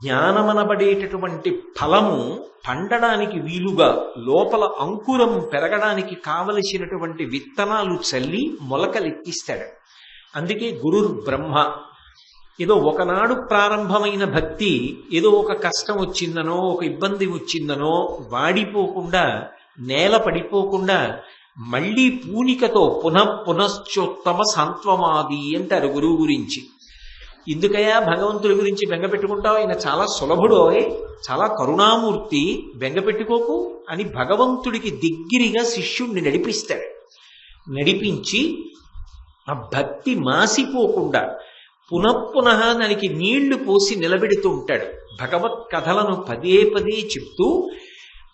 జ్ఞానమనబడేటటువంటి ఫలము పండడానికి వీలుగా లోపల అంకురం పెరగడానికి కావలసినటువంటి విత్తనాలు చల్లి మొలకలెత్తిస్తాడు. అందుకే గురుర్ బ్రహ్మ. ఏదో ఒకనాడు ప్రారంభమైన భక్తి ఏదో ఒక కష్టం వచ్చిందనో ఒక ఇబ్బంది వచ్చిందనో వాడిపోకుండా నేల పడిపోకుండా మళ్ళీ పూనికతో పునశ్చోత్తమ సాంత్వమాది అంటారు గురువు గురించి. ఎందుకయ్యా భగవంతుడి గురించి బెంగపెట్టుకుంటావు, ఆయన చాలా సులభుడో, చాలా కరుణామూర్తి, బెంగపెట్టుకోకు అని భగవంతుడికి దగ్గరగా శిష్యుణ్ణి నడిపిస్తాడు. నడిపించి ఆ భక్తి మాసిపోకుండా పునఃపునః దానికి నీళ్లు పోసి నిలబెడుతూ ఉంటాడు. భగవత్ కథలను పదే పదే చెప్తూ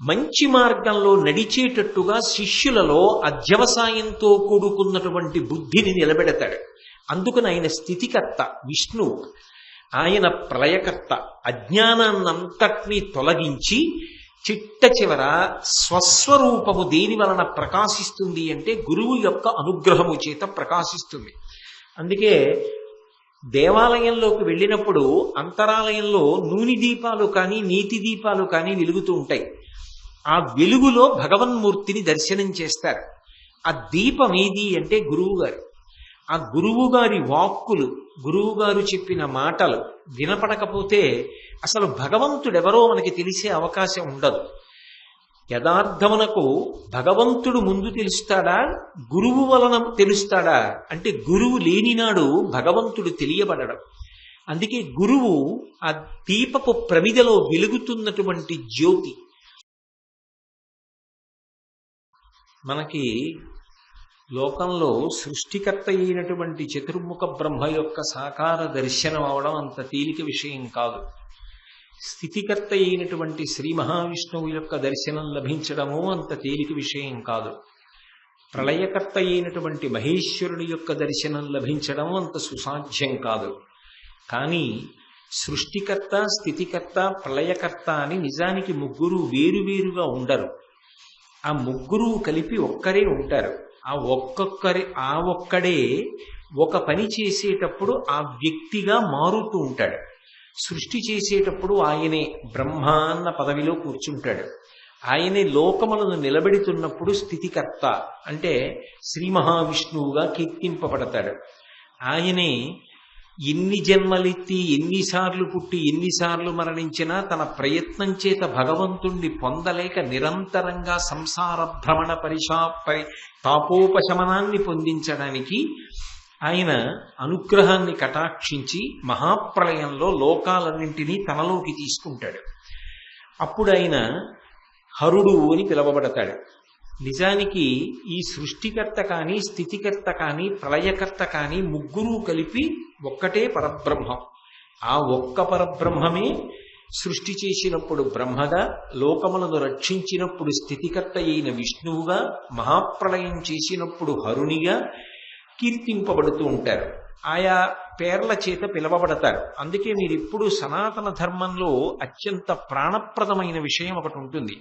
మంచి మార్గంలో నడిచేటట్టుగా శిష్యులలో అధ్యవసాయంతో కూడుకున్నటువంటి బుద్ధిని నిలబెడతాడు. అందుకని ఆయన స్థితికర్త విష్ణువు, ఆయన ప్రళయకర్త. అజ్ఞానాన్నంతటినీ తొలగించి చిట్ట చివర స్వస్వరూపము దేని వలన ప్రకాశిస్తుంది అంటే గురువు యొక్క అనుగ్రహము చేత ప్రకాశిస్తుంది. అందుకే దేవాలయంలోకి వెళ్ళినప్పుడు అంతరాలయంలో నూనె దీపాలు కానీ నీతి దీపాలు కానీ వెలుగుతూ ఉంటాయి. ఆ వెలుగులో భగవన్మూర్తిని దర్శనం చేస్తారు. ఆ దీపం ఏది అంటే గురువు గారు. ఆ గురువు గారి వాక్కులు, గురువు గారు చెప్పిన మాటలు వినపడకపోతే అసలు భగవంతుడెవరో మనకి తెలిసే అవకాశం ఉండదు. యథార్థమునకు భగవంతుడు ముందు తెలుస్తాడా, గురువు వలన తెలుస్తాడా అంటే గురువు లేనినాడు భగవంతుడు తెలియబడడం. అందుకే గురువు ఆ దీపపు ప్రమిదలో వెలుగుతున్నటువంటి జ్యోతి. మనకి లోకంలో సృష్టికర్త అయినటువంటి చతుర్ముఖ బ్రహ్మ యొక్క సాకార దర్శనం అవడం అంత తేలిక విషయం కాదు. స్థితికర్త అయినటువంటి శ్రీ మహావిష్ణువు యొక్క దర్శనం లభించడము అంత తేలిక విషయం కాదు. ప్రళయకర్త అయినటువంటి మహేశ్వరుని యొక్క దర్శనం లభించడం అంత సుసాధ్యం కాదు. కానీ సృష్టికర్త, స్థితికర్త, ప్రళయకర్త అని నిజానికి ముగ్గురు వేరువేరుగా ఉండరు. ఆ ముగ్గురు కలిపి ఒక్కరే ఉంటారు. ఆ ఒక్కడే ఒక పని చేసేటప్పుడు ఆ వ్యక్తిగా మారుతూ ఉంటాడు. సృష్టి చేసేటప్పుడు ఆయనే బ్రహ్మ అన్న పదవిలో కూర్చుంటాడు. ఆయనే లోకములను నిలబెడుతున్నప్పుడు స్థితికర్త అంటే శ్రీ మహావిష్ణువుగా కీర్తింపబడతాడు. ఆయనే ఎన్ని జన్మలెత్తి, ఎన్నిసార్లు పుట్టి, ఎన్నిసార్లు మరణించినా తన ప్రయత్నం చేత భగవంతుణ్ణి పొందలేక నిరంతరంగా సంసార భ్రమణ తాపోపశమనాన్ని పొందించడానికి ఆయన అనుగ్రహాన్ని కటాక్షించి మహాప్రళయంలో లోకాలన్నింటినీ తనలోకి తీసుకుంటాడు. అప్పుడు ఆయన హరుడు అని పిలువబడతాడు. నిజానికి ఈ సృష్టికర్త కానీ, స్థితికర్త కానీ, ప్రళయకర్త కానీ ముగ్గురు కలిపి ఒక్కటే పరబ్రహ్మం. ఆ ఒక్క పరబ్రహ్మమే సృష్టి చేసినప్పుడు బ్రహ్మగా, లోకములను రక్షించినప్పుడు స్థితికర్త అయిన విష్ణువుగా, మహాప్రళయం చేసినప్పుడు హరునిగా కీర్తింపబడుతూ ఉంటారు. ఆయా పేర్ల చేత పిలవబడతారు. అందుకే మీరు ఎప్పుడు సనాతన ధర్మంలో అత్యంత ప్రాణప్రదమైన విషయం ఒకటి ఉంటుంది.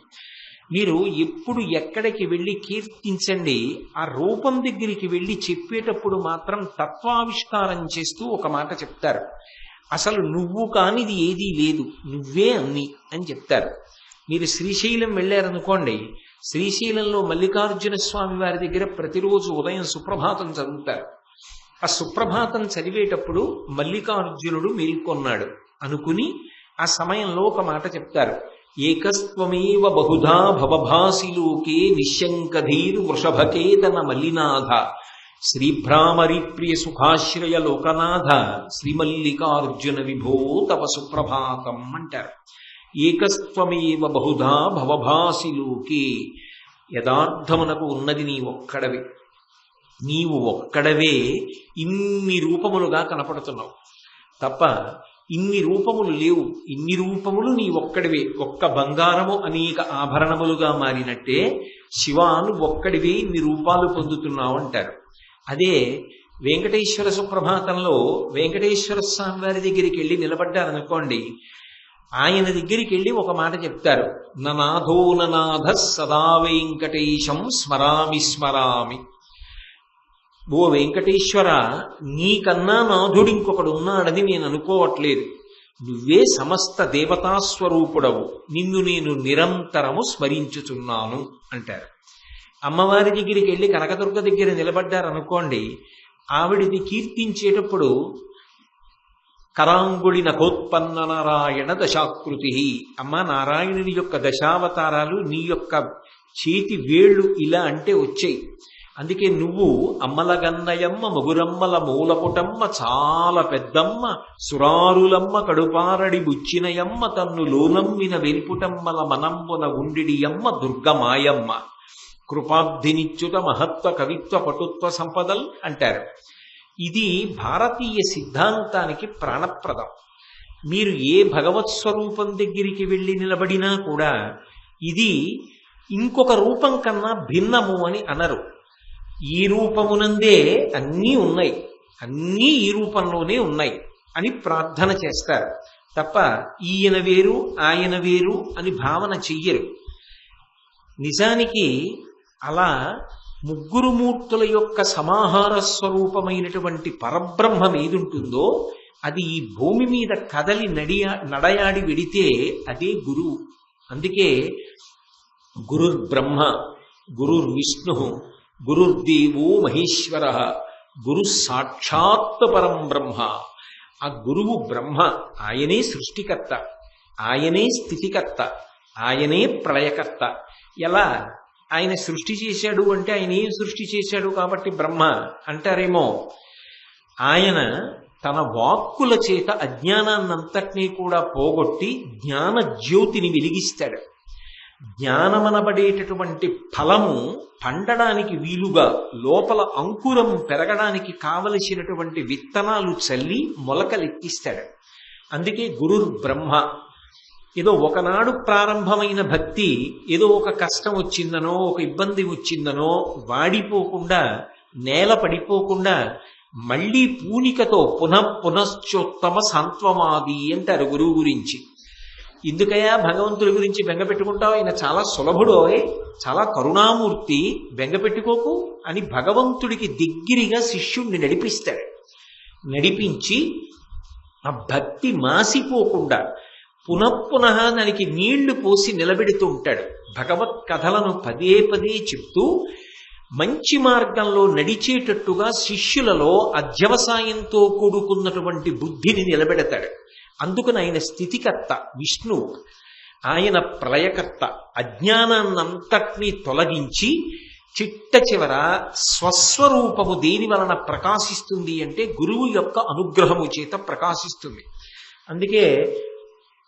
మీరు ఎప్పుడు ఎక్కడికి వెళ్ళి కీర్తించండి, ఆ రూపం దగ్గరికి వెళ్ళి చెప్పేటప్పుడు మాత్రం తత్వావిష్కారం చేస్తూ ఒక మాట చెప్తారు. అసలు నువ్వు కానిది ఏదీ లేదు, నువ్వే అన్ని అని చెప్తారు. మీరు శ్రీశైలం వెళ్ళారనుకోండి, శ్రీశైలంలో మల్లికార్జున స్వామి వారి దగ్గర ప్రతిరోజు ఉదయం సుప్రభాతం చదువుతారు. ఆ సుప్రభాతం చదివేటప్పుడు మల్లికార్జునుడు మేల్కొన్నాడు అనుకుని ఆ సమయంలో ఒక మాట చెప్తారు. ఏకస్త్వమేవ బహుధా భవభాసిలోకే నిశంకధీరు వృషభకేతన మల్లినాథ శ్రీభ్రామరి ప్రియ సుఖాశ్రయ లోకనాథ శ్రీమల్లికార్జున విభో తవ సుప్రభాతం అంటారు. ఏకస్త్వమేవ బహుధా భవభాసిలోకే, యథార్థమునకు ఉన్నది నీ ఒక్కడవే. నీవు ఒక్కడవే ఇన్ని రూపములుగా కనపడుతున్నావు తప్ప ఇన్ని రూపములు లేవు. ఇన్ని రూపములు నీ ఒక్కడివే. ఒక్క బంగారము అనేక ఆభరణములుగా మారినట్టే శివాను ఒక్కడివే ఇన్ని రూపాలు పొందుతున్నావు అంటారు. అదే వెంకటేశ్వర సుప్రభాతంలో వెంకటేశ్వర స్వామి వారి దగ్గరికి వెళ్ళి నిలబడ్డారనుకోండి, ఆయన దగ్గరికి వెళ్ళి ఒక మాట చెప్తారు. ననాథో ననాథ సదా వెంకటేశం స్మరామి స్మరామి. ఓ వెంకటేశ్వర, నీకన్నా నాథుడు ఇంకొకడు ఉన్నాడని నేను అనుకోవట్లేదు. నువ్వే సమస్త దేవతాస్వరూపుడవు, నిన్ను నేను నిరంతరము స్మరించుచున్నాను అంటారు. అమ్మవారి దగ్గరికి వెళ్ళి కనకదుర్గ దగ్గర నిలబడ్డారనుకోండి, ఆవిడిది కీర్తించేటప్పుడు కరాంగుడి నఖోత్పన్న నారాయణ దశాకృతి, అమ్మ నారాయణుని యొక్క దశావతారాలు నీ యొక్క చేతి వేళ్ళు ఇలా అంటే వచ్చాయి. అందుకే నువ్వు అమ్మలగన్నయమ్మ మొగురమ్మల మూలపుటమ్మ చాలా పెద్దమ్మ సురారులమ్మ కడుపారడి బుచ్చినయమ్మ తన్ను లోనమ్మిన వెల్పుటమ్మల మనంబున ఉండిడియమ్మ దుర్గమాయమ్మ కృపాబ్ధినిచ్యుత మహత్వ కవిత్వ పటుత్వ సంపదల్ అంటారు. ఇది భారతీయ సిద్ధాంతానికి ప్రాణప్రదం. మీరు ఏ భగవత్ స్వరూపం దగ్గరికి వెళ్ళి నిలబడినా కూడా ఇది ఇంకొక రూపం కన్నా భిన్నము అని అనరు. ఈ రూపమునందే అన్నీ ఉన్నాయి, అన్నీ ఈ రూపంలోనే ఉన్నాయి అని ప్రార్థన చేస్తారు తప్ప ఈయన వేరు ఆయన వేరు అని భావన చెయ్యరు. నిజానికి అలా ముగ్గురు మూర్తుల యొక్క సమాహార స్వరూపమైనటువంటి పరబ్రహ్మం ఏదుంటుందో అది ఈ భూమి మీద కదలి నడయాడి వెడితే అదే గురువు. అందుకే గురుర్బ్రహ్మ గురుర్విష్ణు గురుర్దేవో మహేశ్వర గురు సాక్షాత్ పరం బ్రహ్మ. ఆ గురువు బ్రహ్మ, ఆయనే సృష్టికర్త, ఆయనే స్థితికర్త, ఆయనే ప్రళయకర్త. ఎలా ఆయన సృష్టి చేశాడు అంటే ఆయన ఏం సృష్టి చేశాడు కాబట్టి బ్రహ్మ అంటారేమో. ఆయన తన వాక్కుల చేత అజ్ఞానాన్నంతటినీ కూడా పోగొట్టి జ్ఞాన జ్యోతిని వెలిగిస్తాడు. జ్ఞానమనబడేటటువంటి ఫలము పండడానికి వీలుగా లోపల అంకురం పెరగడానికి కావలసినటువంటి విత్తనాలు చల్లి మొలకలెత్తిస్తాడు. అందుకే గురుర్ బ్రహ్మ. ఏదో ఒకనాడు ప్రారంభమైన భక్తి ఏదో ఒక కష్టం వచ్చిందనో ఒక ఇబ్బంది వచ్చిందనో వాడిపోకుండా నేల పడిపోకుండా మళ్ళీ పూనికతో పునశ్చోత్తమ సాంత్వమాది అంటారు గురువు గురించి. ఎందుకయ్యా భగవంతుడి గురించి బెంగపెట్టుకుంటావు, ఆయన చాలా సులభుడో, చాలా కరుణామూర్తి, బెంగపెట్టుకోకు అని భగవంతుడికి దగ్గరగా శిష్యుణ్ణి నడిపిస్తాడు. నడిపించి ఆ భక్తి మాసిపోకుండా పునఃపునః దానికి నీళ్లు పోసి నిలబెడుతూ ఉంటాడు. భగవత్ కథలను పదే పదే చెప్తూ మంచి మార్గంలో నడిచేటట్టుగా శిష్యులలో అధ్యవసాయంతో కూడుకున్నటువంటి బుద్ధిని నిలబెడతాడు. అందుకని ఆయన స్థితికర్త విష్ణువు, ఆయన ప్రళయకర్త. అజ్ఞానాన్నంతటినీ తొలగించి చిట్ట చివర స్వస్వరూపము దేని వలన ప్రకాశిస్తుంది అంటే గురువు యొక్క అనుగ్రహము చేత ప్రకాశిస్తుంది. అందుకే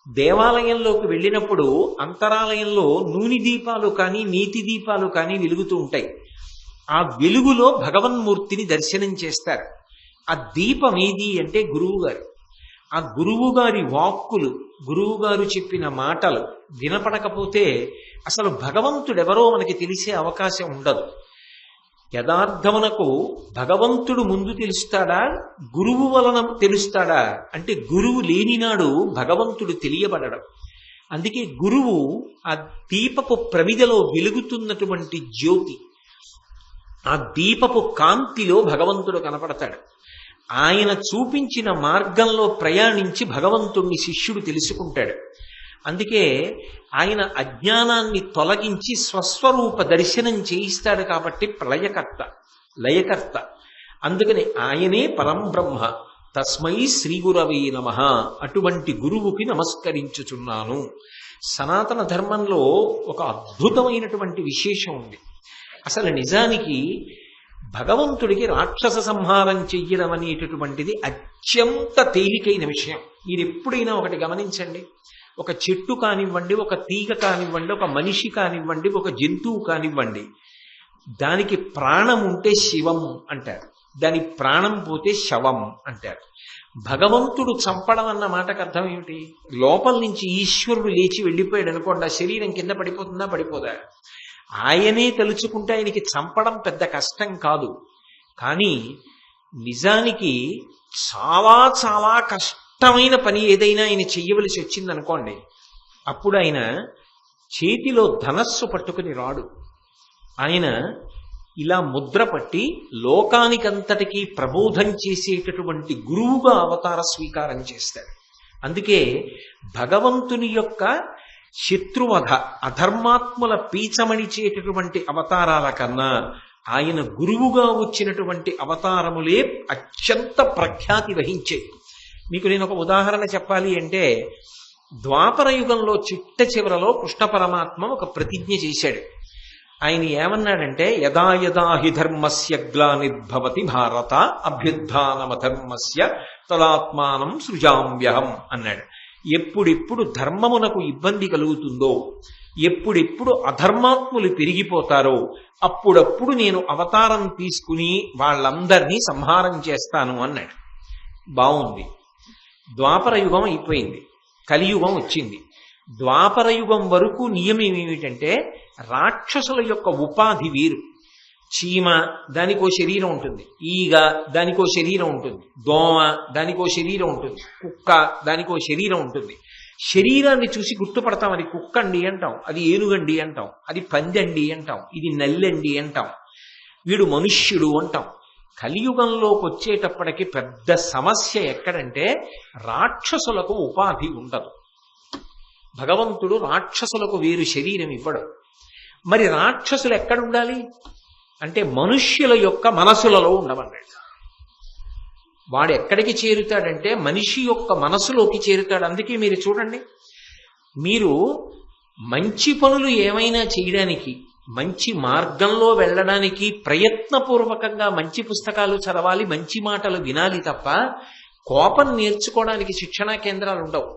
దేవాలయంలోకి వెళ్ళినప్పుడు అంతరాలయంలో నూనె దీపాలు కానీ నీతి దీపాలు కానీ వెలుగుతూ ఉంటాయి. ఆ వెలుగులో భగవన్మూర్తిని దర్శనం చేస్తారు. ఆ దీపం ఏది అంటే గురువు గారు. ఆ గురువు గారి వాక్కులు, గురువు గారు చెప్పిన మాటలు వినపడకపోతే అసలు భగవంతుడెవరో మనకి తెలిసే అవకాశం ఉండదు. యథార్థమునకు భగవంతుడు ముందు తెలుస్తాడా గురువు వలన తెలుస్తాడా అంటే గురువు లేనినాడు భగవంతుడు తెలియబడడం. అందుకే గురువు ఆ దీపపు ప్రమిదలో వెలుగుతున్నటువంటి జ్యోతి, ఆ దీపపు కాంతిలో భగవంతుడు కనపడతాడు. ఆయన చూపించిన మార్గంలో ప్రయాణించి భగవంతుణ్ణి శిష్యుడు తెలుసుకుంటాడు. అందుకే ఆయన అజ్ఞానాన్ని తొలగించి స్వస్వరూప దర్శనం చేయిస్తాడు కాబట్టి ప్రళయకర్త, లయకర్త. అందుకని ఆయనే పరం బ్రహ్మ. తస్మై శ్రీ గురవే నమః. అటువంటి గురువుకి నమస్కరించుచున్నాను. సనాతన ధర్మంలో ఒక అద్భుతమైనటువంటి విశేషం ఉంది. అసలు నిజానికి భగవంతుడికి రాక్షస సంహారం చెయ్యడం అనేటటువంటిది అత్యంత తేలికైన విషయం. మీరు ఎప్పుడైనా ఒకటి గమనించండి, ఒక చెట్టు కానివ్వండి, ఒక తీగ కానివ్వండి, ఒక మనిషి కానివ్వండి, ఒక జంతువు కానివ్వండి, దానికి ప్రాణం ఉంటే శివం అంటారు, దాని ప్రాణం పోతే శవం అంటారు. భగవంతుడు చంపడం అన్న మాటకు అర్థం ఏమిటి? లోపల నుంచి ఈశ్వరుడు లేచి వెళ్ళిపోయాడు అనుకోండి, ఆ శరీరం కింద పడిపోతుందా? పడిపోదా? ఆయనే తలుచుకుంటే ఆయనకి చంపడం పెద్ద కష్టం కాదు. కానీ నిజానికి చాలా చాలా కష్టమైన పని ఏదైనా ఆయన చెయ్యవలసి వచ్చిందనుకోండి, అప్పుడు ఆయన చేతిలో ధనస్సు పట్టుకుని రాడు. ఆయన ఇలా ముద్ర పట్టి లోకానికంతటికీ ప్రబోధం చేసేటటువంటి గురువుగా అవతార స్వీకారం చేస్తాడు. అందుకే భగవంతుని యొక్క శత్రువధ, అధర్మాత్ముల పీచమణిచేటటువంటి అవతారాల కన్నా ఆయన గురువుగా వచ్చినటువంటి అవతారములే అత్యంత ప్రఖ్యాతి వహించేవి. మీకు నేను ఒక ఉదాహరణ చెప్పాలి అంటే, ద్వాపర యుగంలో చిట్ట చివరలో కృష్ణ పరమాత్మ ఒక ప్రతిజ్ఞ చేశాడు. ఆయన ఏమన్నాడంటే, యదా యదా హి ధర్మస్య గ్లానిర్భవతి భారత అభ్యుత్థానమధర్మస్య తదాత్మానం సృజామ్యహం అన్నాడు. ఎప్పుడెప్పుడు ధర్మమునకు ఇబ్బంది కలుగుతుందో, ఎప్పుడెప్పుడు అధర్మాత్ములు పెరిగిపోతారో అప్పుడప్పుడు నేను అవతారం తీసుకుని వాళ్ళందరినీ సంహారం చేస్తాను అన్నాడు. బాగుంది. ద్వాపర యుగం అయిపోయింది, కలియుగం వచ్చింది. ద్వాపర యుగం వరకు నియమం ఏమిటంటే, రాక్షసుల యొక్క ఉపాధి వీరు. చీమ దానికో శరీరం ఉంటుంది, ఈగ దానికో శరీరం ఉంటుంది, దోమ దానికో శరీరం ఉంటుంది, కుక్క దానికో శరీరం ఉంటుంది. శరీరాన్ని చూసి గుర్తుపడతాం, అది కుక్కండి అంటాం, అది ఏనుగండి అంటాం, అది పందండి అంటాం, ఇది నల్లండి అంటాం, వీడు మనుష్యుడు అంటాం. కలియుగంలోకి వచ్చేటప్పటికి పెద్ద సమస్య ఎక్కడంటే, రాక్షసులకు ఉపాధి ఉండదు. భగవంతుడు రాక్షసులకు వేరు శరీరం ఇవ్వడు. మరి రాక్షసులు ఎక్కడుండాలి అంటే, మనుష్యుల యొక్క మనసులలో ఉండమన్నాడు. వాడు ఎక్కడికి చేరుతాడంటే, మనిషి యొక్క మనసులోకి చేరుతాడు. అందుకే మీరు చూడండి, మీరు మంచి పనులు ఏమైనా చేయడానికి, మంచి మార్గంలో వెళ్ళడానికి ప్రయత్నపూర్వకంగా మంచి పుస్తకాలు చదవాలి, మంచి మాటలు వినాలి తప్ప కోపం నేర్చుకోవడానికి శిక్షణా కేంద్రాలు ఉండవు.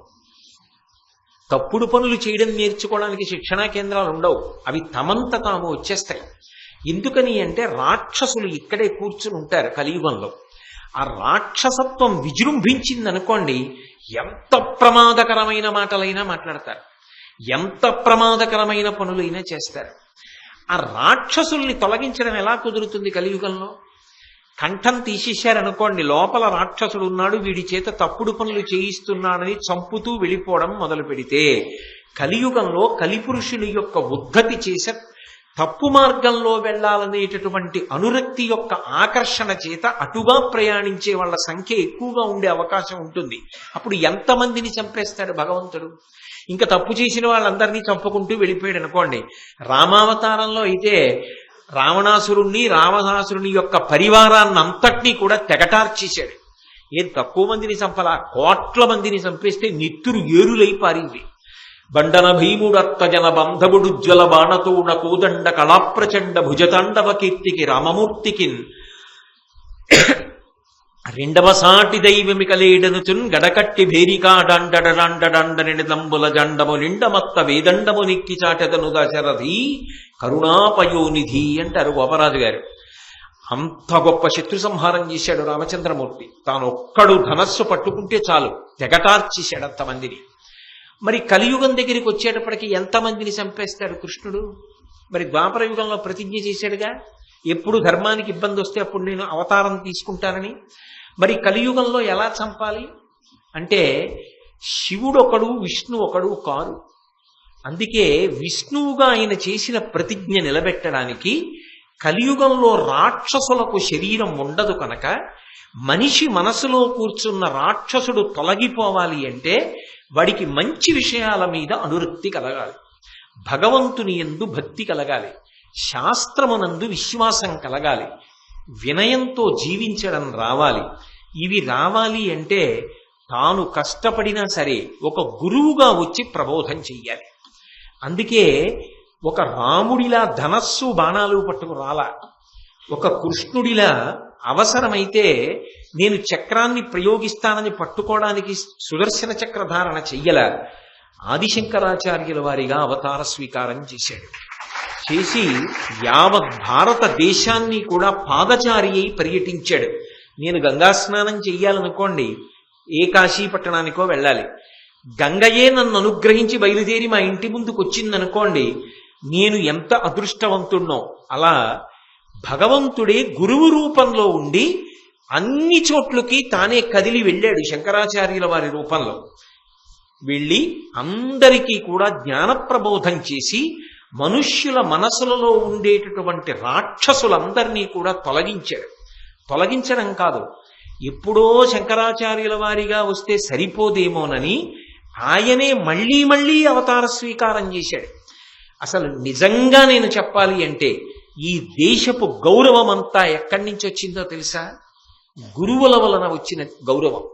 తప్పుడు పనులు చేయడం నేర్చుకోవడానికి శిక్షణా కేంద్రాలు ఉండవు. అవి తమంత తాము వచ్చేస్తాయి. ఎందుకని అంటే, రాక్షసులు ఇక్కడే కూర్చుని ఉంటారు కలియుగంలో. ఆ రాక్షసత్వం విజృంభించిందనుకోండి, ఎంత ప్రమాదకరమైన మాటలైనా మాట్లాడతారు, ఎంత ప్రమాదకరమైన పనులైనా చేస్తారు. ఆ రాక్షసుల్ని తొలగించడం ఎలా కుదురుతుంది కలియుగంలో? కంఠం తీసేశారనుకోండి, లోపల రాక్షసుడు ఉన్నాడు, వీడి చేత తప్పుడు పనులు చేయిస్తున్నాడని చంపుతూ వెళ్ళిపోవడం మొదలు పెడితే, కలియుగంలో కలిపురుషుల యొక్క ఉద్ధతి చేసే తప్పు మార్గంలో వెళ్ళాలనేటటువంటి అనురక్తి యొక్క ఆకర్షణ చేత అటుగా ప్రయాణించే వాళ్ళ సంఖ్య ఎక్కువగా ఉండే అవకాశం ఉంటుంది. అప్పుడు ఎంతమందిని చంపేస్తాడు భగవంతుడు? ఇంకా తప్పు చేసిన వాళ్ళందరినీ చంపుకుంటూ వెళ్ళిపోయాడు అనుకోండి. రామావతారంలో అయితే రావణాసురుణ్ణి యొక్క పరివారాన్ని అంతటినీ కూడా తెగటార్చేశాడు. ఏం తక్కువ మందిని చంపలా, కోట్ల మందిని చంపేస్తే నెత్తురు ఏరులై పారింది. బండన భీముడర్తజన బంధముడుజ్వల బాణతోణ కోదండ కళాప్రచండ భుజతాండవ కీర్తికి రామమూర్తికిన్ రెండవ సాటి దైవమికలేడనుచున్ గడకట్టి భేరికాడండడండడంబుల జండము నిండమత్త వేదండము నిక్కి చాటెదను దశరథి కరుణాపయోనిధి అంటారు గోపరాజు గారు. అంత గొప్ప శత్రు సంహారం చేశాడు రామచంద్రమూర్తి. తాను ఒక్కడు ధనస్సు పట్టుకుంటే చాలు తెగటార్చేశాడు అంతమందిని. మరి కలియుగం దగ్గరికి వచ్చేటప్పటికి ఎంతమందిని చంపేస్తాడు కృష్ణుడు? మరి ద్వాపర యుగంలో ప్రతిజ్ఞ చేశాడుగా, ఎప్పుడు ధర్మానికి ఇబ్బంది వస్తే అప్పుడు నేను అవతారం తీసుకుంటానని. మరి కలియుగంలో ఎలా చంపాలి అంటే, శివుడు ఒకడు విష్ణు ఒకడు కారు. అందుకే విష్ణువుగా ఆయన చేసిన ప్రతిజ్ఞ నిలబెట్టడానికి కలియుగంలో రాక్షసులకు శరీరం ఉండదు కనుక, మనిషి మనసులో కూర్చున్న రాక్షసుడు తొలగిపోవాలి అంటే వాడికి మంచి విషయాల మీద అనురక్తి కలగాలి, భగవంతుని యందు భక్తి కలగాలి, శాస్త్రమునందు విశ్వాసం కలగాలి, వినయంతో జీవించడం రావాలి. ఇవి రావాలి అంటే తాను కష్టపడినా సరే ఒక గురువుగా వచ్చి ప్రబోధం చెయ్యాలి. అందుకే ఒక రాముడిలా ధనస్సు బాణాలు పట్టుకు రాలా, ఒక కృష్ణుడిలా అవసరమైతే నేను చక్రాన్ని ప్రయోగిస్తానని పట్టుకోవడానికి సుదర్శన చక్రధారణ చెయ్యల. ఆదిశంకరాచార్యుల వారిగా అవతార స్వీకారం చేశాడు. చేసి యావత్ భారతదేశాన్ని కూడా పాదచారి అయి పర్యటించాడు. నేను గంగా స్నానం చెయ్యాలనుకోండి, ఏ కాశీ పట్టణానికో వెళ్ళాలి, గంగయే నన్ను అనుగ్రహించి బయలుదేరి మా ఇంటి ముందుకు వచ్చిందనుకోండి, నేను ఎంత అదృష్టవంతుణ్ణో. అలా భగవంతుడే గురువు రూపంలో ఉండి అన్ని చోట్లకి తానే కదిలి వెళ్ళాడు. శంకరాచార్యుల వారి రూపంలో వెళ్ళి అందరికీ కూడా జ్ఞాన ప్రబోధం చేసి మనుష్యుల మనసులలో ఉండేటటువంటి రాక్షసులందరినీ కూడా తొలగించాడు. తొలగించడం కాదు, ఎప్పుడో శంకరాచార్యుల వారిగా వస్తే సరిపోదేమోనని ఆయనే మళ్ళీ మళ్ళీ అవతార స్వీకారం చేశాడు. అసలు నిజంగా నేను చెప్పాలి అంటే ఈ దేశపు గౌరవం అంతా ఎక్కడి నుంచి వచ్చిందో తెలుసా? గురువుల వలన వచ్చిన గౌరవం.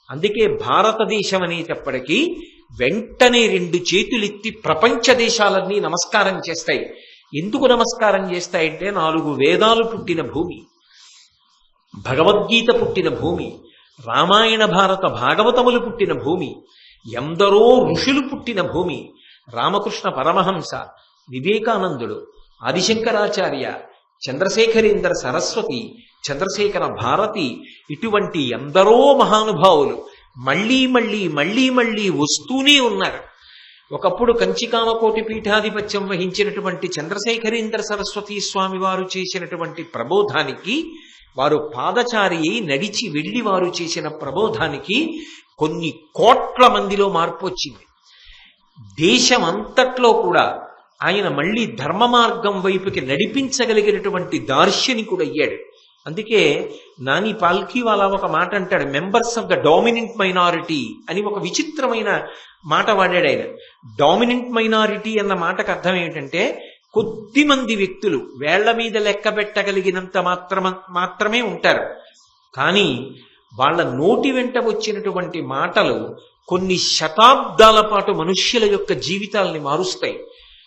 అందుకే భారతదేశం అనేటప్పటికీ వెంటనే 2 చేతులెత్తి ప్రపంచ దేశాలన్నీ నమస్కారం చేస్తాయి. ఎందుకు నమస్కారం చేస్తాయంటే 4 వేదాలు పుట్టిన భూమి, భగవద్గీత పుట్టిన భూమి, రామాయణ భారత భాగవతములు పుట్టిన భూమి, ఎందరో ఋషులు పుట్టిన భూమి. రామకృష్ణ పరమహంస, వివేకానందుడు, ఆదిశంకరాచార్య, చంద్రశేఖరేంద్ర సరస్వతి, చంద్రశేఖర భారతి, ఇటువంటి ఎందరో మహానుభావులు మళ్ళీ మళ్ళీ మళ్ళీ మళ్ళీ వస్తూనే ఉన్నారు. ఒకప్పుడు కంచికామకోటి పీఠాధిపత్యం వహించినటువంటి చంద్రశేఖరేంద్ర సరస్వతి స్వామి వారు చేసినటువంటి ప్రబోధానికి, వారు పాదచారి నడిచి వెళ్లి వారు చేసిన ప్రబోధానికి కొన్ని కోట్ల మందిలో మార్పు వచ్చింది. దేశం అంతట్లో కూడా ఆయన మళ్ళీ ధర్మ మార్గం వైపుకి నడిపించగలిగినటువంటి దార్శనికుడు అయ్యాడు. అందుకే నాని పాల్కీవాలా ఒక మాట అంటాడు, members of the dominant minority అని ఒక విచిత్రమైన మాట వాడాడు ఆయన. డామినెంట్ మైనారిటీ అన్న మాటకు అర్థం ఏమిటంటే కొద్ది మంది వ్యక్తులు వేళ్ల మీద లెక్క పెట్టగలిగినంత మాత్రమే ఉంటారు. కానీ వాళ్ళ నోటి వెంట వచ్చినటువంటి మాటలు కొన్ని శతాబ్దాల పాటు మనుష్యుల యొక్క జీవితాలని మారుస్తాయి.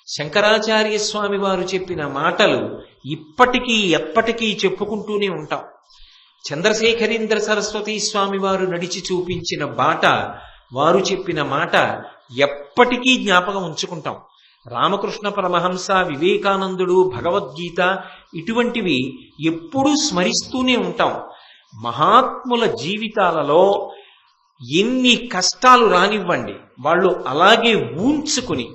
శంకరాచార్య స్వామి వారు చెప్పిన మాటలు ఇప్పటికీ ఎప్పటికీ చెప్పుకుంటూనే ఉంటాం. చంద్రశేఖరేంద్ర సరస్వతి స్వామి వారు నడిచి చూపించిన బాట, వారు చెప్పిన మాట ఎప్పటికీ జ్ఞాపకం ఉంచుకుంటాం. రామకృష్ణ పరమహంస, వివేకానందుడు, భగవద్గీత ఇటువంటివి ఎప్పుడూ స్మరిస్తూనే ఉంటాం. మహాత్ముల జీవితాలలో ఎన్ని కష్టాలు రానివ్వండి, వాళ్ళు అలాగే ఊంచుకుని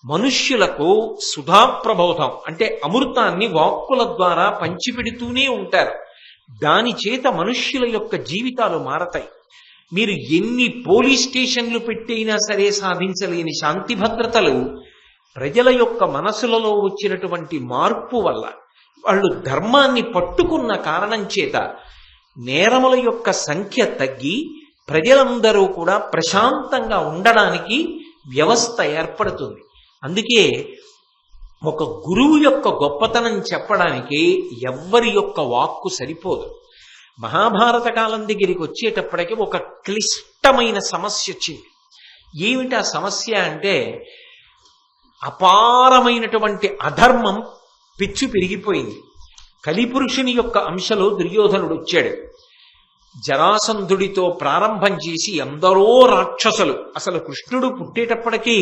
మనుష్యులకు సుధాప్రబోధం అంటే అమృతాన్ని వాక్కుల ద్వారా పంచిపెడుతూనే ఉంటారు. దాని చేత మనుష్యుల యొక్క జీవితాలు మారతాయి. మీరు ఎన్ని పోలీస్ స్టేషన్లు పెట్టైనా సరే సాధించలేని శాంతి భద్రతలు ప్రజల యొక్క మనసులలో వచ్చినటువంటి మార్పు వల్ల, వాళ్ళు ధర్మాన్ని పట్టుకున్న కారణం చేత నేరముల యొక్క సంఖ్య తగ్గి ప్రజలందరూ కూడా ప్రశాంతంగా ఉండడానికి వ్యవస్థ ఏర్పడుతుంది. అందుకే ఒక గురువు యొక్క గొప్పతనం చెప్పడానికి ఎవ్వరి యొక్క వాక్కు సరిపోదు. మహాభారత కాలం దగ్గరికి వచ్చేటప్పటికి ఒక క్లిష్టమైన సమస్య వచ్చింది. ఏమిటి ఆ సమస్య అంటే, అపారమైనటువంటి అధర్మం పిచ్చు పెరిగిపోయింది. కలిపురుషుని యొక్క అంశలో దుర్యోధనుడు వచ్చాడు. జరాసంధుడితో ప్రారంభం చేసి ఎందరో రాక్షసులు, అసలు కృష్ణుడు పుట్టేటప్పటికీ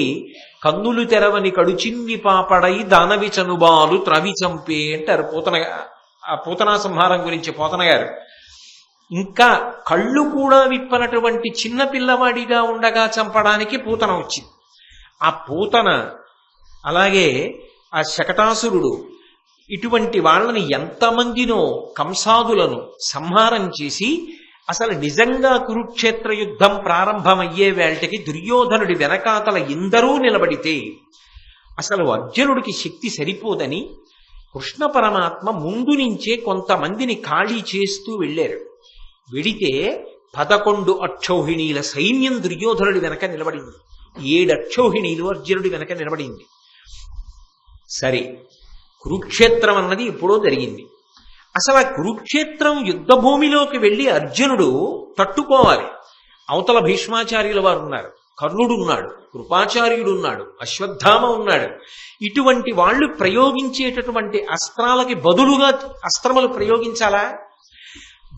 కన్నులు తెరవని కడుచిన్ని పాపడై దానవి చనుబాలు త్రవి చంపే అంటారు పూతనా సంహారం గురించి పోతన గారు. ఇంకా కళ్ళు కూడా విప్పనటువంటి చిన్న పిల్లవాడిగా ఉండగా చంపడానికి పూతన వచ్చింది. ఆ పూతన, అలాగే ఆ శకటాసురుడు, ఇటువంటి వాళ్ళని ఎంతమందినో కంసాదులను సంహారం చేసి అసలు నిజంగా కురుక్షేత్ర యుద్ధం ప్రారంభమయ్యే వేళకి దుర్యోధనుడి వెనకాతల ఎందరూ నిలబడితే అసలు అర్జునుడికి శక్తి సరిపోదని కృష్ణ పరమాత్మ ముందు నుంచే కొంతమందిని ఖాళీ చేస్తూ వెళ్ళారు. వెడితే 11 అక్షౌహిణీల సైన్యం దుర్యోధనుడి వెనక నిలబడింది. 7 అక్షౌహిణీలు అర్జునుడి వెనక నిలబడింది. సరే, కురుక్షేత్రం అన్నది ఎప్పుడో జరిగింది. అసలు ఆ కురుక్షేత్రం యుద్ధ భూమిలోకి వెళ్ళి అర్జునుడు తట్టుకోవాలి. అవతల భీష్మాచార్యుల వారు ఉన్నారు, కర్ణుడు ఉన్నాడు, కృపాచార్యుడు ఉన్నాడు, అశ్వత్థామ ఉన్నాడు. ఇటువంటి వాళ్ళు ప్రయోగించేటటువంటి అస్త్రాలకి బదులుగా అస్త్రములు ప్రయోగించాలా?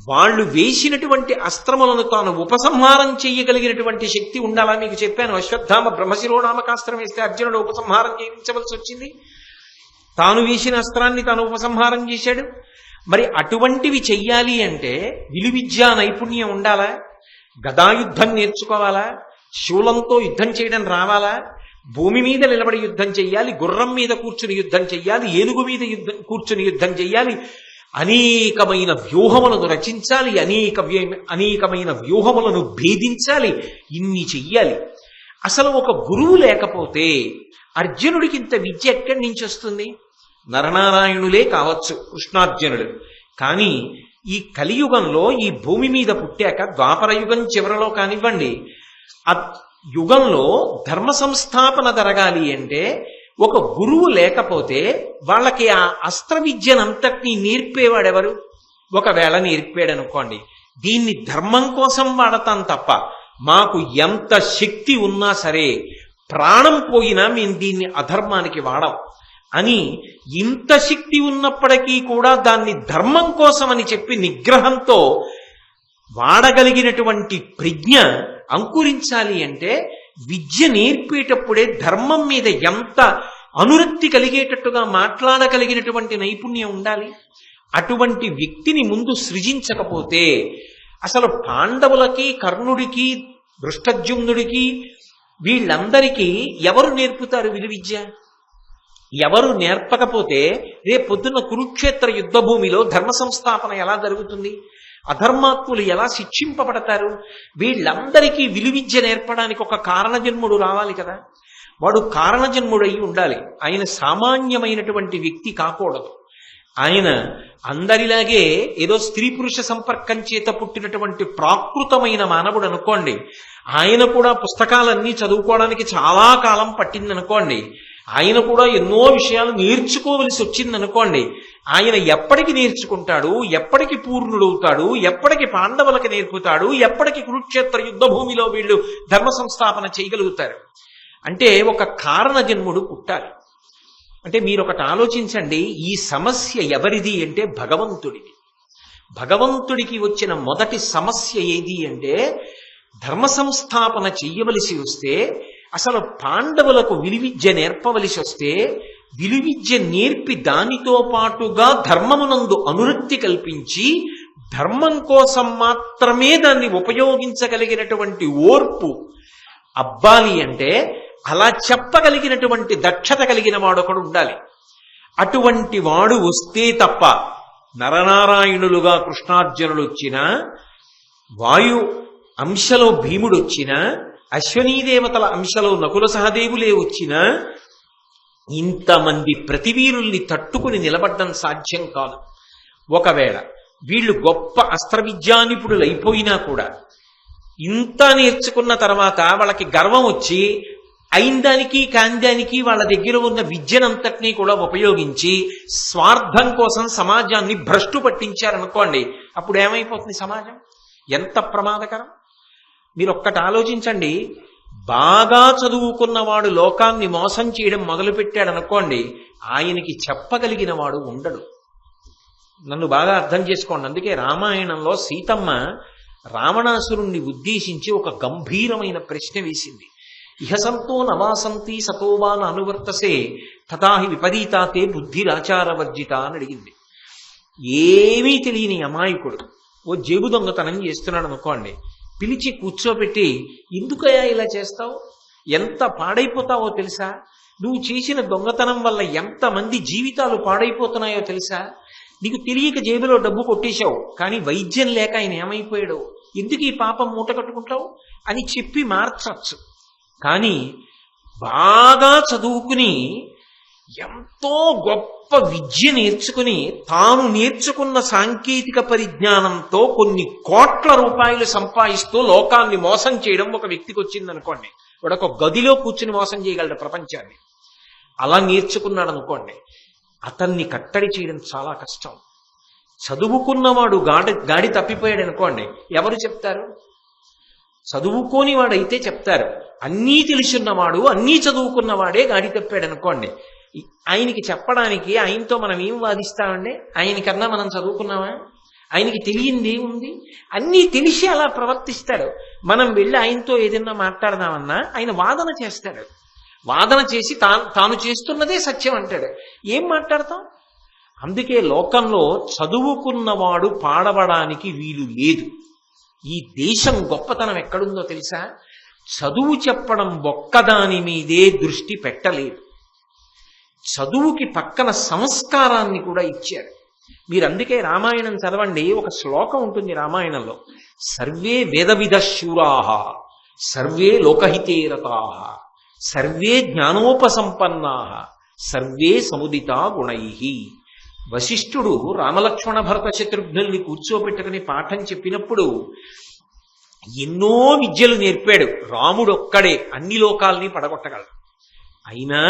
వాళ్ళు వేసినటువంటి అస్త్రములను తాను ఉపసంహారం చేయగలిగినటువంటి శక్తి ఉండాలా? మీకు చెప్పాను, అశ్వత్థామ బ్రహ్మశిరోనామకాస్త్రం వేస్తే అర్జునుడు ఉపసంహారం చేయించవలసి వచ్చింది. తాను వేసిన అస్త్రాన్ని తాను ఉపసంహారం చేశాడు. మరి అటువంటివి చెయ్యాలి అంటే విలువిద్యా నైపుణ్యం ఉండాలా? గదాయుద్ధం నేర్చుకోవాలా? శూలంతో యుద్ధం చేయడం రావాలా? భూమి మీద నిలబడి యుద్ధం చెయ్యాలి, గుర్రం మీద కూర్చుని యుద్ధం చెయ్యాలి, ఏనుగు మీద కూర్చుని యుద్ధం చెయ్యాలి, అనేకమైన వ్యూహములను రచించాలి, అనేకమైన వ్యూహములను భేదించాలి, ఇన్ని చెయ్యాలి. అసలు ఒక గురువు లేకపోతే అర్జునుడికి ఇంత విద్య ఎక్కడి నుంచి వస్తుంది? నరనారాయణులే కావచ్చు కృష్ణార్జునుడు, కానీ ఈ కలియుగంలో ఈ భూమి మీద పుట్టాక ద్వాపర యుగం చివరలో కానివ్వండి, ఆ యుగంలో ధర్మ సంస్థాపన జరగాలి అంటే ఒక గురువు లేకపోతే వాళ్ళకి ఆ అస్త్ర విద్యనంతటినీ నేర్పేవాడెవరు? ఒకవేళ నేర్పాడనుకోండి, దీన్ని ధర్మం కోసం వాడతాం తప్ప మాకు ఎంత శక్తి ఉన్నా సరే ప్రాణం పోయినా మేము దీన్ని అధర్మానికి వాడం అని ఇంత శక్తి ఉన్నప్పటికీ కూడా దాన్ని ధర్మం కోసమని చెప్పి నిగ్రహంతో వాడగలిగినటువంటి ప్రజ్ఞ అంకురించాలి అంటే విద్య నేర్పేటప్పుడే ధర్మం మీద ఎంత అనురక్తి కలిగేటట్టుగా మాట్లాడగలిగినటువంటి నైపుణ్యం ఉండాలి. అటువంటి వ్యక్తిని ముందు సృజించకపోతే అసలు పాండవులకి, కర్ణుడికి, దృష్టద్యుమ్నుడికి వీళ్ళందరికీ ఎవరు నేర్పుతారు విలువిద్య? ఎవరు నేర్పకపోతే రేపొద్దున్న కురుక్షేత్ర యుద్ధ భూమిలో ధర్మ సంస్థాపన ఎలా జరుగుతుంది? అధర్మాత్ములు ఎలా శిక్షింపబడతారు? వీళ్ళందరికీ విలువిద్య నేర్పడానికి ఒక కారణజన్ముడు రావాలి కదా. వాడు కారణజన్ముడై ఉండాలి. ఆయన సామాన్యమైనటువంటి వ్యక్తి కాకూడదు. ఆయన అందరిలాగే ఏదో స్త్రీ పురుష సంపర్కం చేత పుట్టినటువంటి ప్రాకృతమైన మానవుడు అనుకోండి. ఆయన కూడా పుస్తకాలన్నీ చదువుకోవడానికి చాలా కాలం పట్టిందనుకోండి. ఆయన కూడా ఎన్నో విషయాలు నేర్చుకోవలసి వచ్చిందనుకోండి. ఆయన ఎప్పటికి నేర్చుకుంటాడు? ఎప్పటికి పూర్ణుడవుతాడు? ఎప్పటికి పాండవులకు నేర్పుతాడు? ఎప్పటికి కురుక్షేత్ర యుద్ధ భూమిలో వీళ్ళు ధర్మ సంస్థాపన చేయగలుగుతారు? అంటే ఒక కారణ జన్ముడు పుట్టాలి. అంటే మీరు ఒకటి ఆలోచించండి, ఈ సమస్య ఎవరిది అంటే భగవంతుడిది. భగవంతుడికి వచ్చిన మొదటి సమస్య ఏది అంటే ధర్మ సంస్థాపన చెయ్యవలసి వస్తే, అసలు పాండవులకు విలువిద్య నేర్పవలసి వస్తే విలువిద్య నేర్పి దానితో పాటుగా ధర్మమునందు అనురక్తి కల్పించి ధర్మం కోసం మాత్రమే దాన్ని ఉపయోగించగలిగినటువంటి ఓర్పు అబ్బాలి అంటే అలా చెప్పగలిగినటువంటి దక్షత కలిగిన వాడు ఒకడు ఉండాలి. అటువంటి వాడు వస్తే తప్ప నరనారాయణులుగా కృష్ణార్జునులు వచ్చినా, వాయు అంశలో భీముడు వచ్చినా, అశ్వనీదేవతల అంశలో నకుల సహదేవులే వచ్చినా ఇంతమంది ప్రతివీరుల్ని తట్టుకుని నిలబడ్డం సాధ్యం కాదు. ఒకవేళ వీళ్ళు గొప్ప అస్త్ర విద్యానిపుణులు అయిపోయినా కూడా ఇంత నేర్చుకున్న తర్వాత వాళ్ళకి గర్వం వచ్చి అయిందానికి కాందానికి వాళ్ళ దగ్గర ఉన్న విద్యనంతటినీ కూడా ఉపయోగించి స్వార్థం కోసం సమాజాన్ని భ్రష్టు పట్టించారనుకోండి, అప్పుడు ఏమైపోతుంది సమాజం? ఎంత ప్రమాదకరం! మీరు ఒక్కటి ఆలోచించండి. బాగా చదువుకున్నవాడు లోకాన్ని మోసం చేయడం మొదలుపెట్టాడనుకోండి, ఆయనకి చెప్పగలిగిన వాడు ఉండడు. నన్ను బాగా అర్థం చేసుకోండి. అందుకే రామాయణంలో సీతమ్మ రావణాసురుణ్ణి ఉద్దేశించి ఒక గంభీరమైన ప్రశ్న వేసింది. ఇహ సంతో నవాసంతి సతోవాన అనువర్తసే తథాహి విపరీతాతే బుద్ధిరాచారవర్జిత అని అడిగింది. ఏమీ తెలియని అమాయకుడు ఓ జేబు దొంగతనం చేస్తున్నాడు అనుకోండి, పిలిచి కూర్చోబెట్టి ఎందుకయ్యా ఇలా చేస్తావు, ఎంత పాడైపోతావో తెలుసా, నువ్వు చేసిన దొంగతనం వల్ల ఎంతమంది జీవితాలు పాడైపోతున్నాయో తెలుసా, నీకు తెలియక జేబులో డబ్బు కొట్టేశావు, కానీ వైద్యం లేక ఆయన ఏమైపోయాడు, ఎందుకు ఈ పాపం మూట కట్టుకుంటావు అని చెప్పి మార్చచ్చు. కానీ బాగా చదువుకుని ఎంతో గొప్ప విద్య నేర్చుకుని తాను నేర్చుకున్న సాంకేతిక పరిజ్ఞానంతో కొన్ని కోట్ల రూపాయలు సంపాదిస్తూ లోకాన్ని మోసం చేయడం ఒక వ్యక్తికి వచ్చిందనుకోండి, వాడు ఒక గదిలో కూర్చుని మోసం చేయగలడు ప్రపంచాన్ని. అలా నేర్చుకున్నాడు అనుకోండి, అతన్ని కట్టడి చేయడం చాలా కష్టం. చదువుకున్నవాడు గాడి తప్పిపోయాడు అనుకోండి, ఎవరు చెప్తారు? చదువుకోని వాడైతే చెప్తారు. అన్నీ తెలుసున్నవాడు, అన్నీ చదువుకున్నవాడే గాడి తప్పాడు అనుకోండి, ఆయనకి చెప్పడానికి ఆయనతో మనం ఏం వాదిస్తామండి? ఆయనకన్నా మనం చదువుకున్నామా? ఆయనకి తెలియంది ఏముంది? అన్నీ తెలిసి అలా ప్రవర్తిస్తాడు. మనం వెళ్ళి ఆయనతో ఏదైనా మాట్లాడదామన్నా ఆయన వాదన చేస్తాడు. వాదన చేసి తాను చేస్తున్నదే సత్యం అంటాడు. ఏం మాట్లాడతాం? అందుకే లోకంలో చదువుకున్నవాడు పాడవడానికి వీలు లేదు. ఈ దేశం గొప్పతనం ఎక్కడుందో తెలుసా? చదువు చెప్పడం ఒక్కదాని మీదే దృష్టి పెట్టలేదు, చదువుకి పక్కన సంస్కారాన్ని కూడా ఇచ్చారు. మీరు అందుకే రామాయణం చదవండి, ఒక శ్లోకం ఉంటుంది రామాయణంలో, సర్వే వేదవిద శూరాః సర్వే లోకహితే రతాః సర్వే జ్ఞానోపసంపన్నాః సర్వే సముదితా గుణైః. వశిష్ఠుడు రామలక్ష్మణ భరత శత్రుఘ్నుల్ని కూర్చోబెట్టుకుని పాఠం చెప్పినప్పుడు ఎన్నో విద్యలు నేర్పాడు. రాముడొక్కడే అన్ని లోకాల్ని పడగొట్టగలడు. అయినా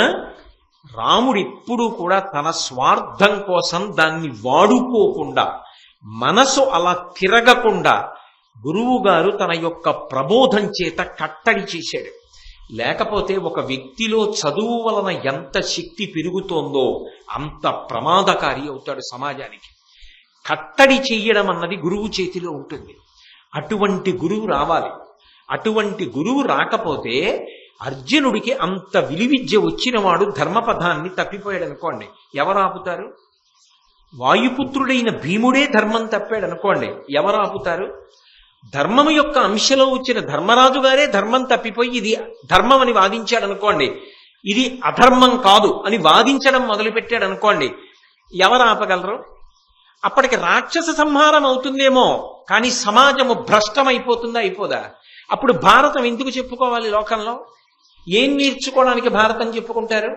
రాముడు ఎప్పుడూ కూడా తన స్వార్థం కోసం దాన్ని వాడుకోకుండా, మనసు అలా తిరగకుండా గురువు గారు తన యొక్క ప్రబోధం చేత కట్టడి చేశాడు. లేకపోతే ఒక వ్యక్తిలో చదువు వలన ఎంత శక్తి పెరుగుతోందో అంత ప్రమాదకారి అవుతాడు సమాజానికి. కట్టడి చెయ్యడం అన్నది గురువు చేతిలో ఉంటుంది. అటువంటి గురువు రావాలి. అటువంటి గురువు రాకపోతే అర్జునుడికి అంత విలువిద్య వచ్చినవాడు ధర్మపథాన్ని తప్పిపోయాడు అనుకోండి, ఎవరు ఆపుతారు? వాయుపుత్రుడైన భీముడే ధర్మం తప్పాడు అనుకోండి, ఎవరు ఆపుతారు? ధర్మము యొక్క అంశలో వచ్చిన ధర్మరాజు గారే ధర్మం తప్పిపోయి ఇది ధర్మం అని వాదించాడు అనుకోండి, ఇది అధర్మం కాదు అని వాదించడం మొదలుపెట్టాడు అనుకోండి, ఎవరు ఆపగలరు? అప్పటికి రాక్షస సంహారం అవుతుందేమో, కానీ సమాజము భ్రష్టమైపోతుందా? అయిపోదా? అప్పుడు భారతం ఎందుకు చెప్పుకోవాలి లోకంలో? ఏం నేర్చుకోవడానికి భారతం చెప్పుకుంటారు?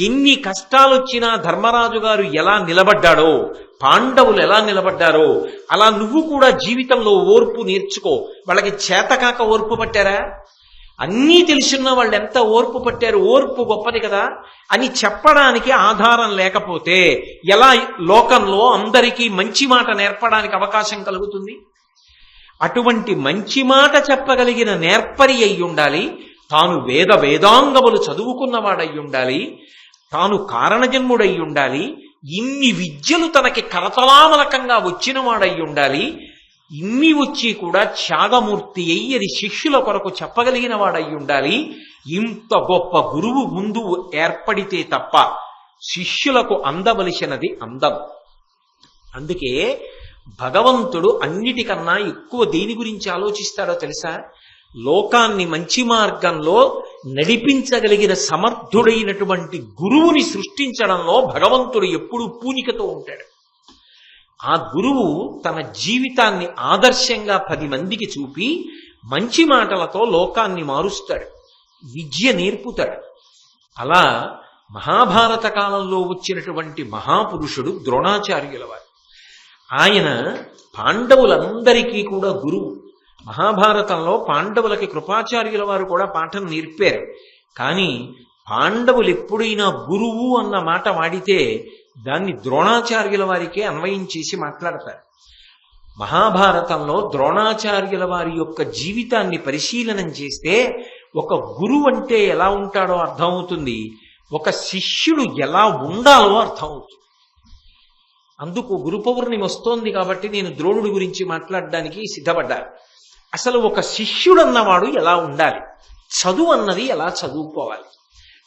ఎన్ని కష్టాలు వచ్చినా ధర్మరాజు గారు ఎలా నిలబడ్డాడో, పాండవులు ఎలా నిలబడ్డారో అలా నువ్వు కూడా జీవితంలో ఓర్పు నేర్చుకో. వాళ్ళకి చేతకాక ఓర్పు పట్టారా? అన్నీ తెలుసున్న వాళ్ళు ఎంత ఓర్పు పట్టారు, ఓర్పు గొప్పది కదా అని చెప్పడానికి ఆధారం లేకపోతే ఎలా లోకంలో అందరికీ మంచి మాట నేర్పడానికి అవకాశం కలుగుతుంది? అటువంటి మంచి మాట చెప్పగలిగిన నేర్పరి అయి ఉండాలి. తాను వేదాంగములు చదువుకున్నవాడై ఉండాలి. తాను కారణజన్ముడై ఉండాలి. ఇన్ని విద్యలు తనకి కరతలామలకంగా వచ్చిన వాడై ఉండాలి. ఇన్ని వచ్చి కూడా త్యాగమూర్తి అయ్యి అది శిష్యుల కొరకు చెప్పగలిగిన వాడై ఉండాలి. ఇంత గొప్ప గురువు ముందు ఏర్పడితే తప్ప శిష్యులకు అందవలసినది అందం. అందుకే భగవంతుడు అన్నిటికన్నా ఎక్కువ దేని గురించి ఆలోచిస్తాడో తెలుసా? లోకాన్ని మంచి మార్గంలో నడిపించగలిగిన సమర్థుడైనటువంటి గురువుని సృష్టించడంలో భగవంతుడు ఎప్పుడూ పూనికతో ఉంటాడు. ఆ గురువు తన జీవితాన్ని ఆదర్శంగా 10 మందికి చూపి మంచి మాటలతో లోకాన్ని మారుస్తాడు, విద్య నేర్పుతాడు. అలా మహాభారత కాలంలో వచ్చినటువంటి మహాపురుషుడు ద్రోణాచార్యుల వారు. ఆయన పాండవులందరికీ కూడా గురువు. మహాభారతంలో పాండవులకి కృపాచార్యుల వారు కూడా పాఠం నేర్పారు. కానీ పాండవులు ఎప్పుడైనా గురువు అన్న మాట వాడితే దాన్ని ద్రోణాచార్యుల వారికే అన్వయం చేసి మాట్లాడతారు. మహాభారతంలో ద్రోణాచార్యుల వారి యొక్క జీవితాన్ని పరిశీలనం చేస్తే ఒక గురువు అంటే ఎలా ఉంటాడో అర్థమవుతుంది, ఒక శిష్యుడు ఎలా ఉండాలో అర్థమవుతుంది. అందుకు గురు పౌర్ణమి వస్తోంది కాబట్టి నేను ద్రోణుడి గురించి మాట్లాడడానికి సిద్ధపడ్డాను. అసలు ఒక శిష్యుడు అన్నవాడు ఎలా ఉండాలి, చదువు అన్నది ఎలా చదువుకోవాలి,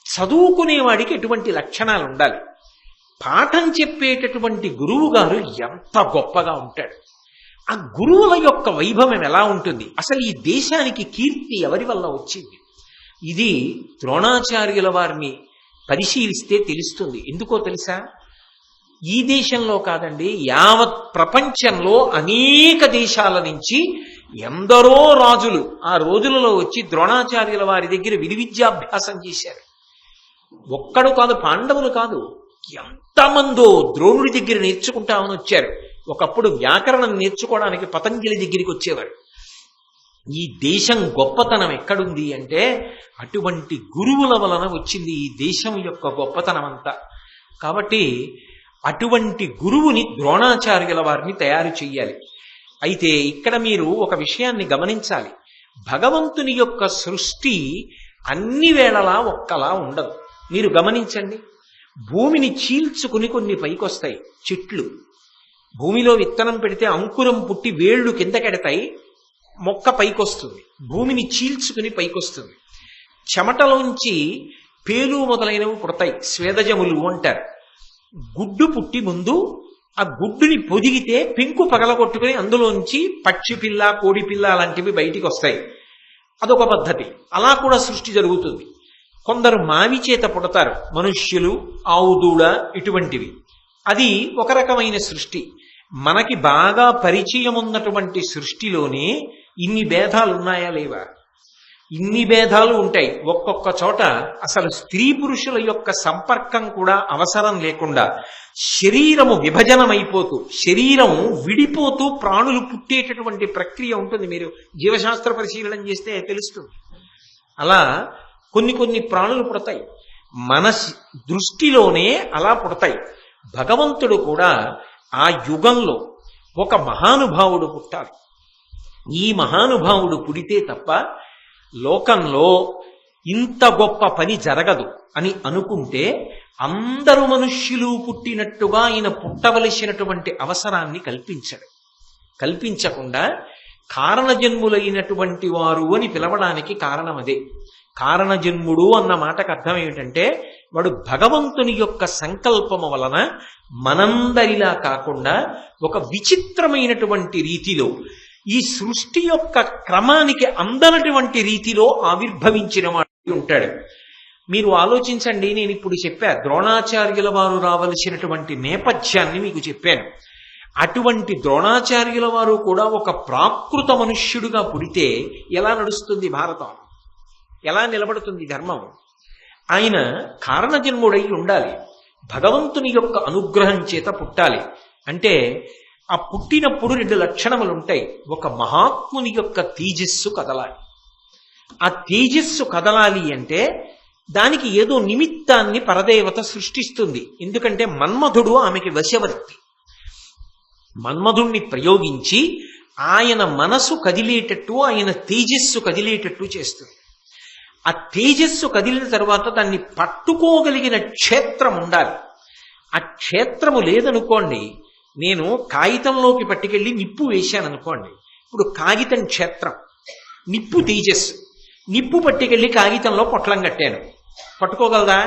చదువుకునేవాడికి ఎటువంటి లక్షణాలు ఉండాలి, పాఠం చెప్పేటటువంటి గురువు గారు ఎంత గొప్పగా ఉంటాడు, ఆ గురువుల యొక్క వైభవం ఎలా ఉంటుంది, అసలు ఈ దేశానికి కీర్తి ఎవరి వల్ల వచ్చింది, ఇది ద్రోణాచార్యుల వారిని పరిశీలిస్తే తెలుస్తుంది. ఎందుకో తెలుసా? ఈ దేశంలో కాదండి, యావత్ ప్రపంచంలో అనేక దేశాల నుంచి ఎందరో రాజులు ఆ రోజులలో వచ్చి ద్రోణాచార్యుల వారి దగ్గర విలువిద్యాభ్యాసం చేశారు. ఒక్కడు కాదు, పాండవులు కాదు, ఎంతమందో ద్రోణుడి దగ్గర నేర్చుకుంటామని వచ్చారు. ఒకప్పుడు వ్యాకరణం నేర్చుకోవడానికి పతంజలి దగ్గరికి వచ్చేవారు. ఈ దేశం గొప్పతనం ఎక్కడుంది అంటే అటువంటి గురువుల వలన వచ్చింది ఈ దేశం యొక్క గొప్పతనం అంతా. కాబట్టి అటువంటి గురువుని ద్రోణాచార్యుల వారిని తయారు చెయ్యాలి. అయితే ఇక్కడ మీరు ఒక విషయాన్ని గమనించాలి. భగవంతుని యొక్క సృష్టి అన్ని వేళలా ఒక్కలా ఉండదు. మీరు గమనించండి, భూమిని చీల్చుకుని కొన్ని పైకొస్తాయి చెట్లు. భూమిలో విత్తనం పెడితే అంకురం పుట్టి వేళ్లు కిందకెడతాయి, మొక్క పైకొస్తుంది. భూమిని చీల్చుకుని పైకొస్తుంది. చెమటలోంచి పేలు మొదలైనవి పుడతాయి, స్వేదజములు అంటారు. గుడ్డు పుట్టి ముందు ఆ గుడ్డుని పొదిగితే పెంకు పగలగొట్టుకుని అందులోంచి పక్షి పిల్ల, కోడి పిల్ల అలాంటివి బయటికి వస్తాయి. అదొక పద్ధతి. అలా కూడా సృష్టి జరుగుతుంది. కొందరు మావి చేత పుడతారు, మనుష్యులు, ఆవు దూడ ఇటువంటివి. అది ఒక రకమైన సృష్టి. మనకి బాగా పరిచయం ఉన్నటువంటి సృష్టిలోనే ఇన్ని భేదాలు ఉన్నాయా లేవా? ఇన్ని భేదాలు ఉంటాయి. ఒక్కొక్క చోట అసలు స్త్రీ పురుషుల యొక్క సంపర్కం కూడా అవసరం లేకుండా శరీరము విభజనమైపోతూ శరీరం విడిపోతూ ప్రాణులు పుట్టేటటువంటి ప్రక్రియ ఉంటుంది. మీరు జీవశాస్త్ర పరిశీలన చేస్తే తెలుస్తుంది. అలా కొన్ని కొన్ని ప్రాణులు పుడతాయి. మన దృష్టిలోనే అలా పుడతాయి. భగవంతుడు కూడా ఆ యుగంలో ఒక మహానుభావుడు పుట్టాలి. ఈ మహానుభావుడు పుడితే తప్ప లోకంలో ఇంత గొప్ప పని జరగదు అని అనుకుంటే అందరు మనుష్యులు పుట్టినట్టుగా ఆయన పుట్టవలసినటువంటి అవసరాన్ని కల్పించకుండా కారణజన్ములైనటువంటి వారు అని పిలవడానికి కారణం అదే. కారణజన్ముడు అన్న మాటకు అర్థం ఏమిటంటే వాడు భగవంతుని యొక్క సంకల్పము వలన మనందరిలా కాకుండా ఒక విచిత్రమైనటువంటి రీతిలో ఈ సృష్టి యొక్క క్రమానికి అందనటువంటి రీతిలో ఆవిర్భవించిన వాడు ఉంటాడు. మీరు ఆలోచించండి. నేను ఇప్పుడు చెప్పా ద్రోణాచార్యుల వారు రావలసినటువంటి నేపథ్యాన్ని మీకు చెప్పాను. అటువంటి ద్రోణాచార్యుల వారు కూడా ఒక ప్రాకృత మనుష్యుడుగా పుడితే ఎలా నడుస్తుంది భారతం? ఎలా నిలబడుతుంది ధర్మం? ఆయన కారణజన్ముడై ఉండాలి. భగవంతుని యొక్క అనుగ్రహం చేత పుట్టాలి. అంటే ఆ పుట్టినప్పుడు 2 లక్షణములు ఉంటాయి. ఒక మహాత్ముని యొక్క తేజస్సు కదలాలి. ఆ తేజస్సు కదలాలి అంటే దానికి ఏదో నిమిత్తాన్ని పరదేవత సృష్టిస్తుంది. ఎందుకంటే మన్మధుడు ఆమెకి వశవర్తి. మన్మధుణ్ణి ప్రయోగించి ఆయన మనసు కదిలేటట్టు, ఆయన తేజస్సు కదిలేటట్టు చేస్తుంది. ఆ తేజస్సు కదిలిన తర్వాత దాన్ని పట్టుకోగలిగిన క్షేత్రం ఉండాలి. ఆ క్షేత్రము లేదనుకోండి, నేను కాగితంలోకి పట్టుకెళ్ళి నిప్పు వేశాను అనుకోండి, ఇప్పుడు కాగితం క్షేత్రం, నిప్పు తేజస్సు. నిప్పు పట్టుకెళ్ళి కాగితంలో పొట్లం కట్టాను, పట్టుకోగలదా?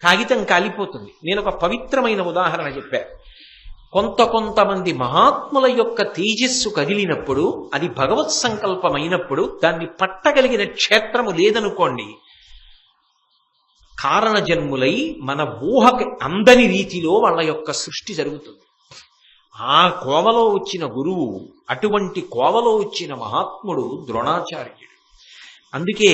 కాగితం కాలిపోతుంది. నేను ఒక పవిత్రమైన ఉదాహరణ చెప్పాను. కొంతమంది మహాత్ముల యొక్క తేజస్సు కదిలినప్పుడు, అది భగవత్ సంకల్పమైనప్పుడు దాన్ని పట్టగలిగిన క్షేత్రము లేదనుకోండి, కారణజన్ములై మన ఊహకి అందని రీతిలో వాళ్ళ యొక్క సృష్టి జరుగుతుంది. ఆ కోవలో వచ్చిన గురువు, అటువంటి కోవలో వచ్చిన మహాత్ముడు ద్రోణాచార్యుడు. అందుకే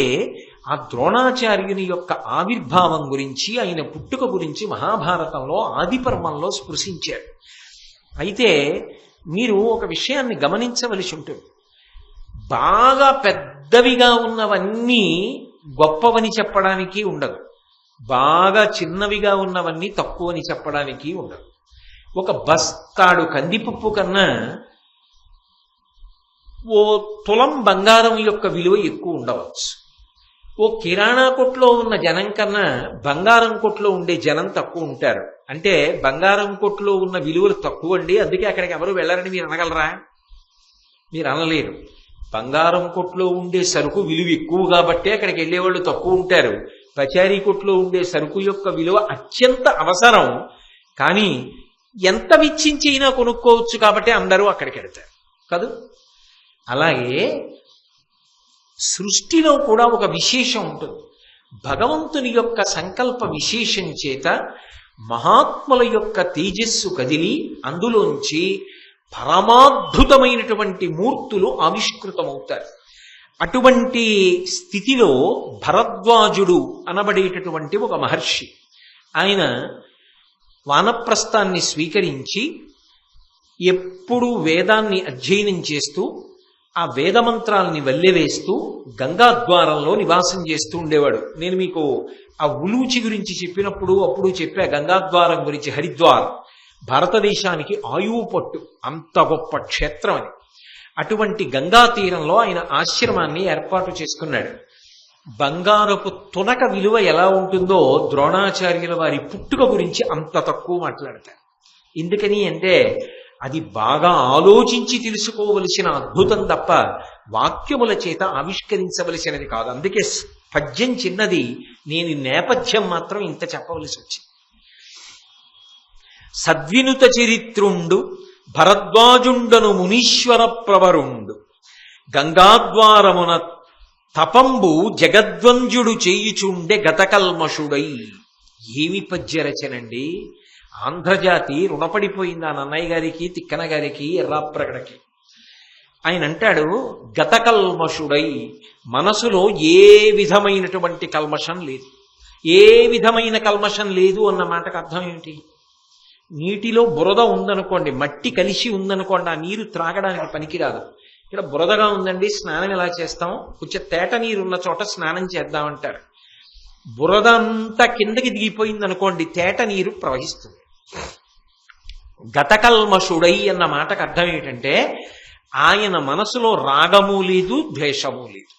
ఆ ద్రోణాచార్యుని యొక్క ఆవిర్భావం గురించి, ఆయన పుట్టుక గురించి మహాభారతంలో ఆదిపర్వంలో స్పృశించాడు. అయితే మీరు ఒక విషయాన్ని గమనించవలసి ఉంటుంది. బాగా పెద్దవిగా ఉన్నవన్నీ గొప్పవని చెప్పడానికి ఉండదు, బాగా చిన్నవిగా ఉన్నవన్నీ తక్కువని చెప్పడానికి ఉండదు. ఒక బస్తాడు కందిపప్పు కన్నా ఓ తులం బంగారం యొక్క విలువ ఎక్కువ ఉండవచ్చు. ఓ కిరాణా కొట్లో ఉన్న జనం కన్నా బంగారం కొట్లో ఉండే జనం తక్కువ ఉంటారు. అంటే బంగారం కొట్లో ఉన్న విలువలు తక్కువ అండి, అందుకే అక్కడికి ఎవరు వెళ్ళరని మీరు అనగలరా? మీరు అనలేరు. బంగారం కొట్లో ఉండే సరుకు విలువ ఎక్కువ కాబట్టే అక్కడికి వెళ్ళేవాళ్ళు తక్కువ ఉంటారు. పచారీ కొట్లో ఉండే సరుకు యొక్క విలువ అత్యంత అవసరం, కానీ ఎంత వెచ్చించైనా కొనుక్కోవచ్చు కాబట్టి అందరూ అక్కడికి వెళ్తారు కాదు. అలాగే సృష్టిలో కూడా ఒక విశేషం ఉంటుంది. భగవంతుని యొక్క సంకల్ప విశేషం చేత మహాత్ముల యొక్క తేజస్సు కదిలి అందులోంచి పరమాద్భుతమైనటువంటి మూర్తులు ఆవిష్కృతమవుతారు. అటువంటి స్థితిలో భరద్వాజుడు అనబడేటటువంటి ఒక మహర్షి, ఆయన వానప్రస్థాన్ని స్వీకరించి ఎప్పుడూ వేదాన్ని అధ్యయనం చేస్తూ ఆ వేదమంత్రాలని వల్లెవేస్తూ గంగాద్వారంలో నివాసం చేస్తూ ఉండేవాడు. నేను మీకు ఆ ఉలూచి గురించి చెప్పినప్పుడు అప్పుడు చెప్పా గంగాద్వారం గురించి. హరిద్వారం భారతదేశానికి ఆయువు పట్టు, అంత గొప్ప క్షేత్రం అని. అటువంటి గంగా తీరంలో ఆయన ఆశ్రమాన్ని ఏర్పాటు చేసుకున్నాడు. బంగారపు తునక విలువ ఎలా ఉంటుందో ద్రోణాచార్యుల వారి పుట్టుక గురించి అంత తక్కువ మాట్లాడతారు. ఎందుకని అంటే అది బాగా ఆలోచించి తెలుసుకోవలసిన అద్భుతం తప్ప వాక్యముల చేత ఆవిష్కరించవలసినది కాదు. అందుకే పద్యం చిన్నది, నేను నేపథ్యం మాత్రం ఇంత చెప్పవలసి వచ్చింది. సద్వినుత చరిత్రుండు భరద్వాజుండను మునీశ్వర ప్రవరుండు గంగాద్వారమున తపంబు జగద్వంజుడు చేయుచుండె గతకల్మషుడై. ఏమి పద్య రచనండి! ఆంధ్రజాతి రుణపడిపోయింది ఆ నన్నయ్య గారికి, తిక్కన గారికి, ఎర్రాప్రగడకి. ఆయన అంటాడు, గతకల్మషుడై, మనసులో ఏ విధమైనటువంటి కల్మషం లేదు. ఏ విధమైన కల్మషం లేదు అన్న మాటకు అర్థం ఏమిటి? నీటిలో బురద ఉందనుకోండి, మట్టి కలిసి ఉందనుకోండి, ఆ నీరు త్రాగడానికి పనికిరాదు. ఇక్కడ బురదగా ఉందండి, స్నానం ఎలా చేస్తాం? కొంచెం తేట నీరు ఉన్న చోట స్నానం చేద్దామంటారు. బురద అంతా కిందకి దిగిపోయింది అనుకోండి, తేట నీరు ప్రవహిస్తుంది. గతకల్మషుడై అన్న మాటకు అర్థం ఏమిటంటే, ఆయన మనసులో రాగము లేదు, ద్వేషము లేదు.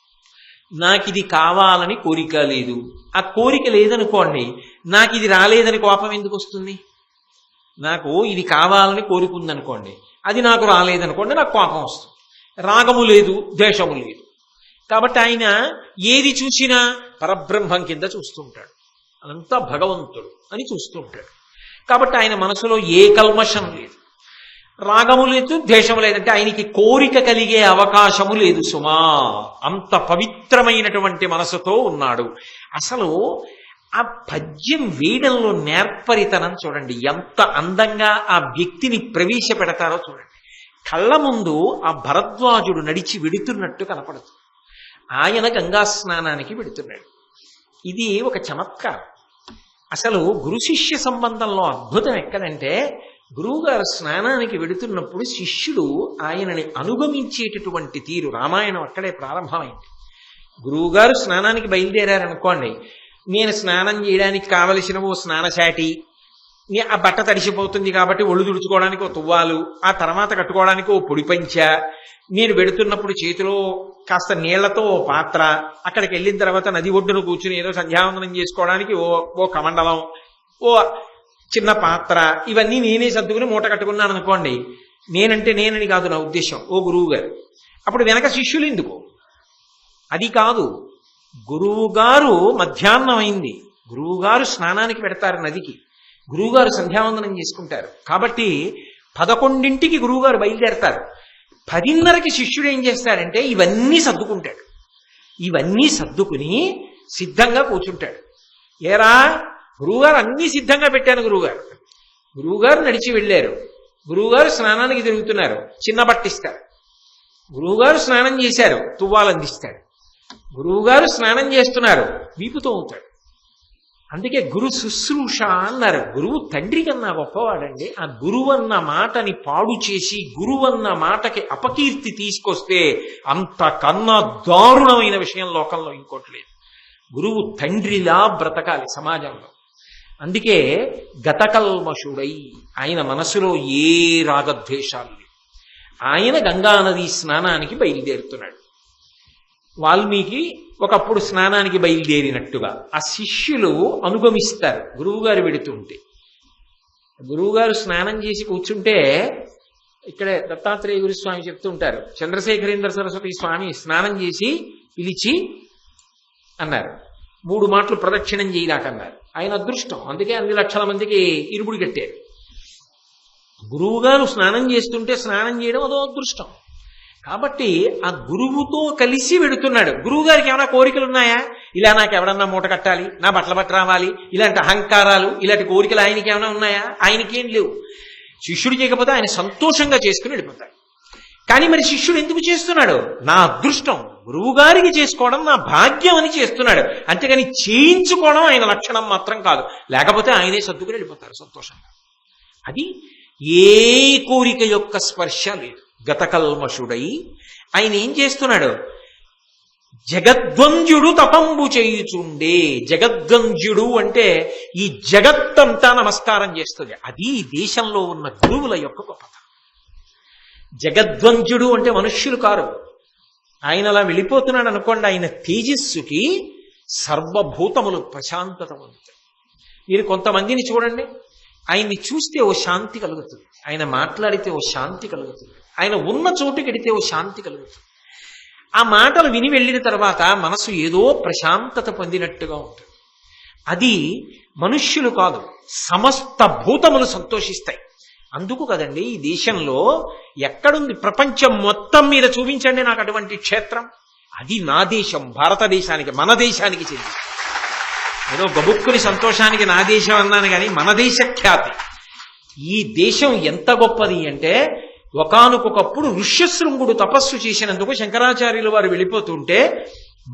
నాకు ఇది కావాలని కోరిక లేదు. ఆ కోరిక లేదనుకోండి, నాకు ఇది రాలేదని కోపం ఎందుకు వస్తుంది? నాకు ఇది కావాలని కోరుకుందనుకోండి, అది నాకు రాలేదనుకోండి, నాకు కోపం వస్తుంది. రాగము లేదు, ద్వేషము లేదు. కాబట్టి ఆయన ఏది చూసినా పరబ్రహ్మం కింద చూస్తుంటాడు, అదంతా భగవంతుడు అని చూస్తుంటాడు. కాబట్టి ఆయన మనసులో ఏ కల్మషం లేదు, రాగము లేదు, ద్వేషము లేదంటే ఆయనకి కోరిక కలిగే అవకాశము లేదు సుమా. అంత పవిత్రమైనటువంటి మనసుతో ఉన్నాడు. అసలు ఆ పద్యం వేయడంలో నేర్పరితనం చూడండి, ఎంత అందంగా ఆ వ్యక్తిని ప్రవేశపెడతారో చూడండి. కళ్ళ ముందు ఆ భరద్వాజుడు నడిచి వెడుతున్నట్టు కనపడుతుంది. ఆయన గంగా స్నానానికి వెడుతున్నాడు. ఇది ఒక చమత్కారం. అసలు గురు శిష్య సంబంధంలో అద్భుతం ఎక్కడంటే, గురువుగారు స్నానానికి వెడుతున్నప్పుడు శిష్యుడు ఆయనని అనుగమించేటటువంటి తీరు. రామాయణం అక్కడే ప్రారంభమైంది. గురువుగారు స్నానానికి బయలుదేరారనుకోండి, నేను స్నానం చేయడానికి కావలసిన ఓ స్నానశాటి, ఆ బట్ట తడిసిపోతుంది కాబట్టి ఒళ్ళు తుడుచుకోవడానికి ఓ తువ్వాలు, ఆ తర్వాత కట్టుకోవడానికి ఓ పొడి పంచ, నేను వెడుతున్నప్పుడు చేతిలో కాస్త నీళ్లతో ఓ పాత్ర, అక్కడికి వెళ్ళిన తర్వాత నది ఒడ్డున కూర్చుని ఏదో సంధ్యావందనం చేసుకోవడానికి ఓ కమండలం, ఓ చిన్న పాత్ర, ఇవన్నీ నేనే సర్దుకుని మూట కట్టుకున్నాను అనుకోండి. నేనని కాదు నా ఉద్దేశం, ఓ గురువు గారు. అప్పుడు వెనక శిష్యులు ఎందుకు? అది కాదు. గురువుగారు మధ్యాహ్నం అయింది, గురువుగారు స్నానానికి పెడతారు నదికి, గురువుగారు సంధ్యావందనం చేసుకుంటారు. కాబట్టి 11ంటికి గురువుగారు బయలుదేరతారు. 10:30కి శిష్యుడు ఏం చేస్తాడంటే ఇవన్నీ సర్దుకుంటాడు. ఇవన్నీ సర్దుకుని సిద్ధంగా కూర్చుంటాడు. ఏరా గురువుగారు అన్నీ సిద్ధంగా పెట్టాను. గురువుగారు నడిచి వెళ్ళారు. గురువుగారు స్నానానికి తిరుగుతున్నారు, చిన్న బట్టిస్తారు. గురువుగారు స్నానం చేశారు, తువ్వాలు అందిస్తాడు. గురువుగారు స్నానం చేస్తున్నారు, వీపుతో అవుతాడు. అందుకే గురు శుశ్రూష అన్నారు. గురువు తండ్రి కన్నా గొప్పవాడండి. ఆ గురువు అన్న మాటని పాడు చేసి గురువన్న మాటకి అపకీర్తి తీసుకొస్తే అంతకన్నా దారుణమైన విషయం లోకంలో ఇంకోటి లేదు. గురువు తండ్రిలా బ్రతకాలి సమాజంలో. అందుకే గతకల్మషుడై, ఆయన మనసులో ఏ రాగద్వేషాలు లేవు. ఆయన గంగానది స్నానానికి బయలుదేరుతున్నాడు. వాల్మీకి ఒకప్పుడు స్నానానికి బయలుదేరినట్టుగా ఆ శిష్యులు అనుగమిస్తారు గురువుగారు వెడుతుంటే. గురువుగారు స్నానం చేసి కూర్చుంటే, ఇక్కడే దత్తాత్రేయ గురుస్వామి చెప్తుంటారు, చంద్రశేఖరేంద్ర సరస్వతి స్వామి స్నానం చేసి పిలిచి అన్నారు, 3 మాటలు ప్రదక్షిణం చేయడాకన్నారు. ఆయన అదృష్టం, అందుకే అన్ని లక్షల మందికి ఇరుముడి కట్టారు. గురువుగారు స్నానం చేస్తుంటే స్నానం చేయడం అదో అదృష్టం. కాబట్టి ఆ గురువుతో కలిసి వెడుతున్నాడు. గురువు గారికి ఏమైనా కోరికలు ఉన్నాయా? ఇలా నాకు ఎవడన్నా మూట కట్టాలి, నా బట్టల బట్ట రావాలి, ఇలాంటి అహంకారాలు, ఇలాంటి కోరికలు ఆయనకి ఏమైనా ఉన్నాయా? ఆయనకేం లేవు. శిష్యుడు చేయకపోతే ఆయన సంతోషంగా చేసుకుని వెళ్ళిపోతాడు. కానీ మరి శిష్యుడు ఎందుకు చేస్తున్నాడు? నా అదృష్టం, గురువు గారికి చేసుకోవడం నా భాగ్యం అని చేస్తున్నాడు. అంతేగాని చేయించుకోవడం ఆయన లక్షణం మాత్రం కాదు. లేకపోతే ఆయనే సర్దుకుని వెళ్ళిపోతారు సంతోషంగా. అది ఏ కోరిక యొక్క స్పర్శ లేదు. గతకల్మషుడై ఆయన ఏం చేస్తున్నాడు? జగద్వంద్యుడు తపంబు చేయుచుండే. జగద్వంద్యుడు అంటే ఈ జగత్తంతా నమస్కారం చేస్తుంది. అది ఈ దేశంలో ఉన్న గురువుల యొక్క గొప్పతనం. జగద్వంద్యుడు అంటే మనుష్యులు కారు. ఆయన అలా వెళ్ళిపోతున్నాడు అనుకోండి, ఆయన తేజస్సుకి సర్వభూతములు ప్రశాంతత పొందుతాయి. మీరు కొంతమందిని చూడండి, ఆయన్ని చూస్తే ఓ శాంతి కలుగుతుంది, ఆయన మాట్లాడితే ఓ శాంతి కలుగుతుంది, ఆయన ఉన్న చోటుకి వెడితే ఓ శాంతి కలుగుతుంది. ఆ మాటలు విని వెళ్ళిన తర్వాత మనసు ఏదో ప్రశాంతత పొందినట్టుగా ఉంటుంది. అది మనుష్యులు కాదు, సమస్త భూతములు సంతోషిస్తాయి. అందుకు కదండి ఈ దేశంలో ఎక్కడుంది? ప్రపంచం మొత్తం మీద చూపించండి నాకు అటువంటి క్షేత్రం. అది నా దేశం, భారతదేశానికి, మన దేశానికి చెంది. ఏదో గబుక్కుని సంతోషానికి నా దేశం అన్నాను కానీ మన దేశ ఖ్యాతి. ఈ దేశం ఎంత గొప్పది అంటే ఒకానొకప్పుడు ఋష్యశృంగుడు తపస్సు చేసినందుకు శంకరాచార్యులు వారు వెళ్ళిపోతుంటే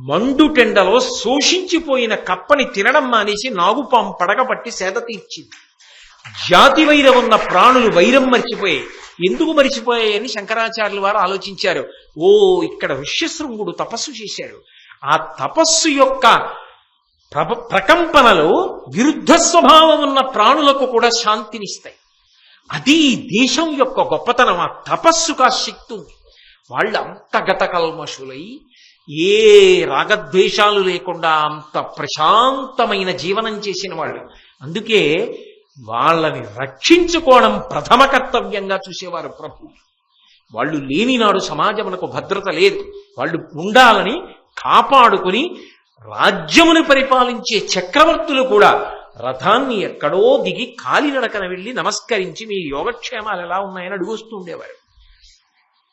మండుటెండలో శోషించిపోయిన కప్పని తినడం మానేసి నాగుపాం పడగబట్టి సేద తీర్చింది. జాతి వైరం ఉన్న ప్రాణులు వైరం మరిచిపోయాయి. ఎందుకు మరిచిపోయాయని శంకరాచార్యులు వారు ఆలోచించారు. ఓ, ఇక్కడ ఋష్యశృంగుడు తపస్సు చేశాడు. ఆ తపస్సు యొక్క ప్రకంపనలో విరుద్ధ స్వభావం ఉన్న ప్రాణులకు కూడా శాంతినిస్తాయి. అది ఈ దేశం యొక్క గొప్పతనం. ఆ తపస్సుకు ఆ శక్తి ఉంది. వాళ్ళు అంత గతకల్మషులై ఏ రాగద్వేషాలు లేకుండా అంత ప్రశాంతమైన జీవనం చేసిన వాళ్ళు. అందుకే వాళ్ళని రక్షించుకోవడం ప్రథమ కర్తవ్యంగా చూసేవారు ప్రభు. వాళ్ళు లేని నాడు సమాజమునకు భద్రత లేదు. వాళ్ళు ఉండాలని కాపాడుకుని రాజ్యమును పరిపాలించే చక్రవర్తులు కూడా రథాన్ని ఎక్కడో దిగి కాలినడకన వెళ్ళి నమస్కరించి మీ యోగక్షేమాలు ఎలా ఉన్నాయని అడుగుస్తూ ఉండేవారు.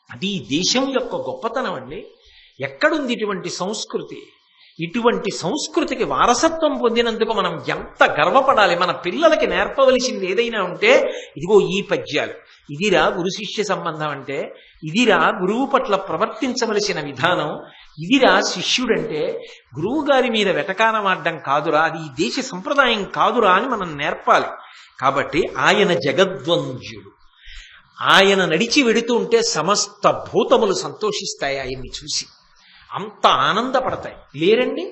అది దేశం యొక్క గొప్పతనం అండి. ఎక్కడుంది ఇటువంటి సంస్కృతి? ఇటువంటి సంస్కృతికి వారసత్వం పొందినందుకు మనం ఎంత గర్వపడాలి. మన పిల్లలకి నేర్పవలసింది ఏదైనా ఉంటే ఇదిగో ఈ పద్యాలు, ఇదిరా గురు శిష్య సంబంధం అంటే, ఇదిరా గురువు పట్ల ప్రవర్తించవలసిన విధానం, ఇదిరా శిష్యుడంటే, గురువు గారి మీద వెటకారమాడ్డం కాదురా, అది ఈ దేశ సంప్రదాయం కాదురా అని మనం నేర్పాలి. కాబట్టి ఆయన జగద్వంద్యుడు. ఆయన నడిచి వెడుతూ ఉంటే సమస్త భూతములు సంతోషిస్తాయి ఆయన్ని చూసి, అంత ఆనందపడతాయి. లేరండి?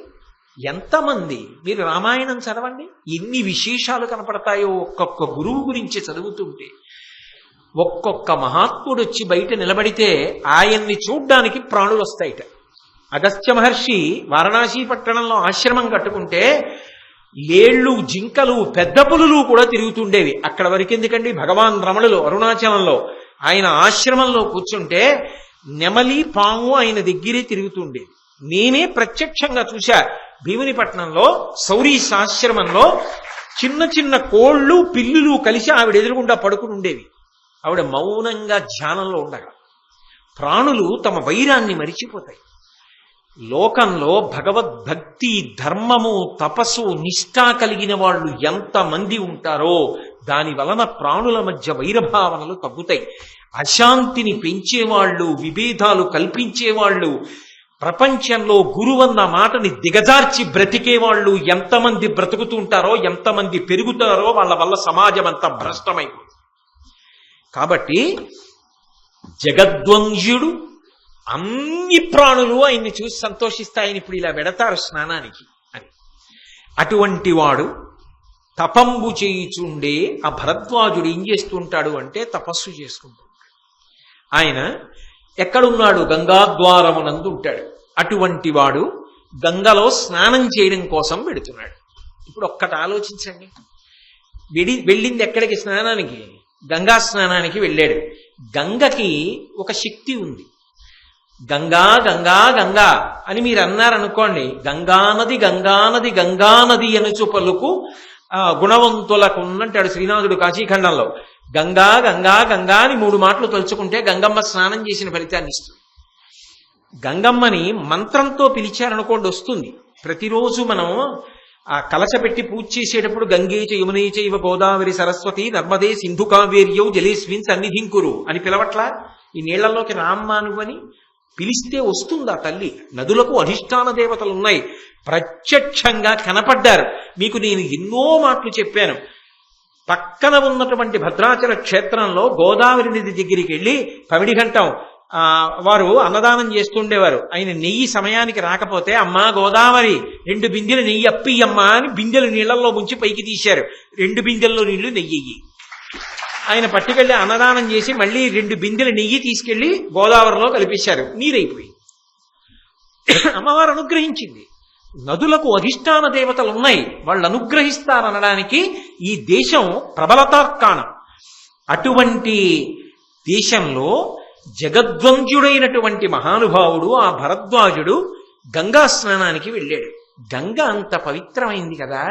ఎంతమంది మీరు రామాయణం చదవండి, ఎన్ని విశేషాలు కనపడతాయో ఒక్కొక్క గురువు గురించి చదువుతుంటే. ఒక్కొక్క మహాత్ముడు వచ్చి బయట నిలబడితే ఆయన్ని చూడ్డానికి ప్రాణులు వస్తాయిట. అగస్త్య మహర్షి వారణాసి పట్టణంలో ఆశ్రమం కట్టుకుంటే లేళ్లు, జింకలు, పెద్ద పులులు కూడా తిరుగుతుండేవి. అక్కడ వరకు ఎందుకండి, భగవాన్ రమణులు అరుణాచలంలో ఆయన ఆశ్రమంలో కూర్చుంటే నెమలి, పాము ఆయన దగ్గరే తిరుగుతుండేది. నేనే ప్రత్యక్షంగా చూశా. భీమునిపట్నంలో సౌరీశ ఆశ్రమంలో చిన్న చిన్న కోళ్లు, పిల్లులు కలిసి ఆవిడ ఎదురుగుండా పడుకుని ఉండేవి. ఆవిడ మౌనంగా ధ్యానంలో ఉండగా. ప్రాణులు తమ వైరాన్ని మరిచిపోతాయి. లోకంలో భగవద్భక్తి, ధర్మము, తపస్సు, నిష్ఠా కలిగిన వాళ్ళు ఎంతమంది ఉంటారో దాని వలన ప్రాణుల మధ్య వైరభావనలు తగ్గుతాయి. అశాంతిని పెంచేవాళ్ళు, విభేదాలు కల్పించేవాళ్ళు, ప్రపంచంలో గురువన్న మాటని దిగజార్చి బ్రతికేవాళ్ళు ఎంతమంది బ్రతుకుతూ ఉంటారో, ఎంతమంది పెరుగుతారో వాళ్ళ వల్ల సమాజం అంతా భ్రష్టమైపోతుంది. కాబట్టి జగద్వంద్యుడు, అన్ని ప్రాణులు ఆయన్ని చూసి సంతోషిస్తాయని ఇప్పుడు ఇలా వెడతారు స్నానానికి అని. అటువంటి వాడు తపంబు చేయుచుండే ఆ భరద్వాజుడు ఏం చేస్తుంటాడు అంటే తపస్సు చేసుకుంటాడు. ఆయన ఎక్కడున్నాడు? గంగాద్వారమునందు ఉంటాడు. అటువంటి వాడు గంగలో స్నానం చేయడం కోసం వెడుతున్నాడు. ఇప్పుడు ఒక్కటి ఆలోచించండి. వెళ్ళింది ఎక్కడికి? స్నానానికి. గంగా స్నానానికి వెళ్ళాడు. గంగకి ఒక శక్తి ఉంది. గంగా గంగా గంగా అని మీరు అన్నారనుకోండి, గంగానది గంగానది గంగానది అనుచు పలుకు గుణవంతులకు ఉన్నంటాడు శ్రీనాథుడు కాశీఖండంలో. గంగా గంగా గంగా అని 3 మాటలు తలుచుకుంటే గంగమ్మ స్నానం చేసిన ఫలితాన్ని ఇస్తుంది. గంగమ్మని మంత్రంతో పిలిచారనుకోండి వస్తుంది. ప్రతిరోజు మనం ఆ కలశ పెట్టి పూజ చేసేటప్పుడు గంగే చ యమునే చైవ గోదావరి సరస్వతి నర్మదే సింధు కావేర్యౌ జలేస్మిన్ సన్నిధింకురు అని పిలవట్లా? ఈ నీళ్లలోకి రామ్మా నువ్వని పిలిస్తే వస్తుందా తల్లి? నదులకు అధిష్టాన దేవతలు ఉన్నాయి, ప్రత్యక్షంగా కనపడ్డారు. మీకు నేను ఎన్నో మాటలు చెప్పాను. పక్కన ఉన్నటువంటి భద్రాచల క్షేత్రంలో గోదావరి నది దగ్గరికి వెళ్ళి పమిడిఘంటం వారు అన్నదానం చేస్తుండేవారు. ఆయన నెయ్యి సమయానికి రాకపోతే, అమ్మా గోదావరి 2 బిందెలు నెయ్యి అప్పియమ్మా అని బిందెలు నీళ్లలో ముంచి పైకి తీశారు. 2 బిందెల్లో నీళ్లు నెయ్యి. ఆయన పట్టుకెళ్ళి అన్నదానం చేసి మళ్ళీ 2 బిందెల నెయ్యి తీసుకెళ్లి గోదావరిలో కలిపేశారు. నీరైపోయింది. అమ్మవారు అనుగ్రహించింది. నదులకు అధిష్టాన దేవతలు ఉన్నాయి, వాళ్ళు అనుగ్రహిస్తారనడానికి ఈ దేశం ప్రబలతార్కాణం. అటువంటి దేశంలో జగద్వంద్యుడైనటువంటి మహానుభావుడు ఆ భరద్వాజుడు గంగా స్నానానికి వెళ్ళాడు. గంగ అంత పవిత్రమైంది కదా.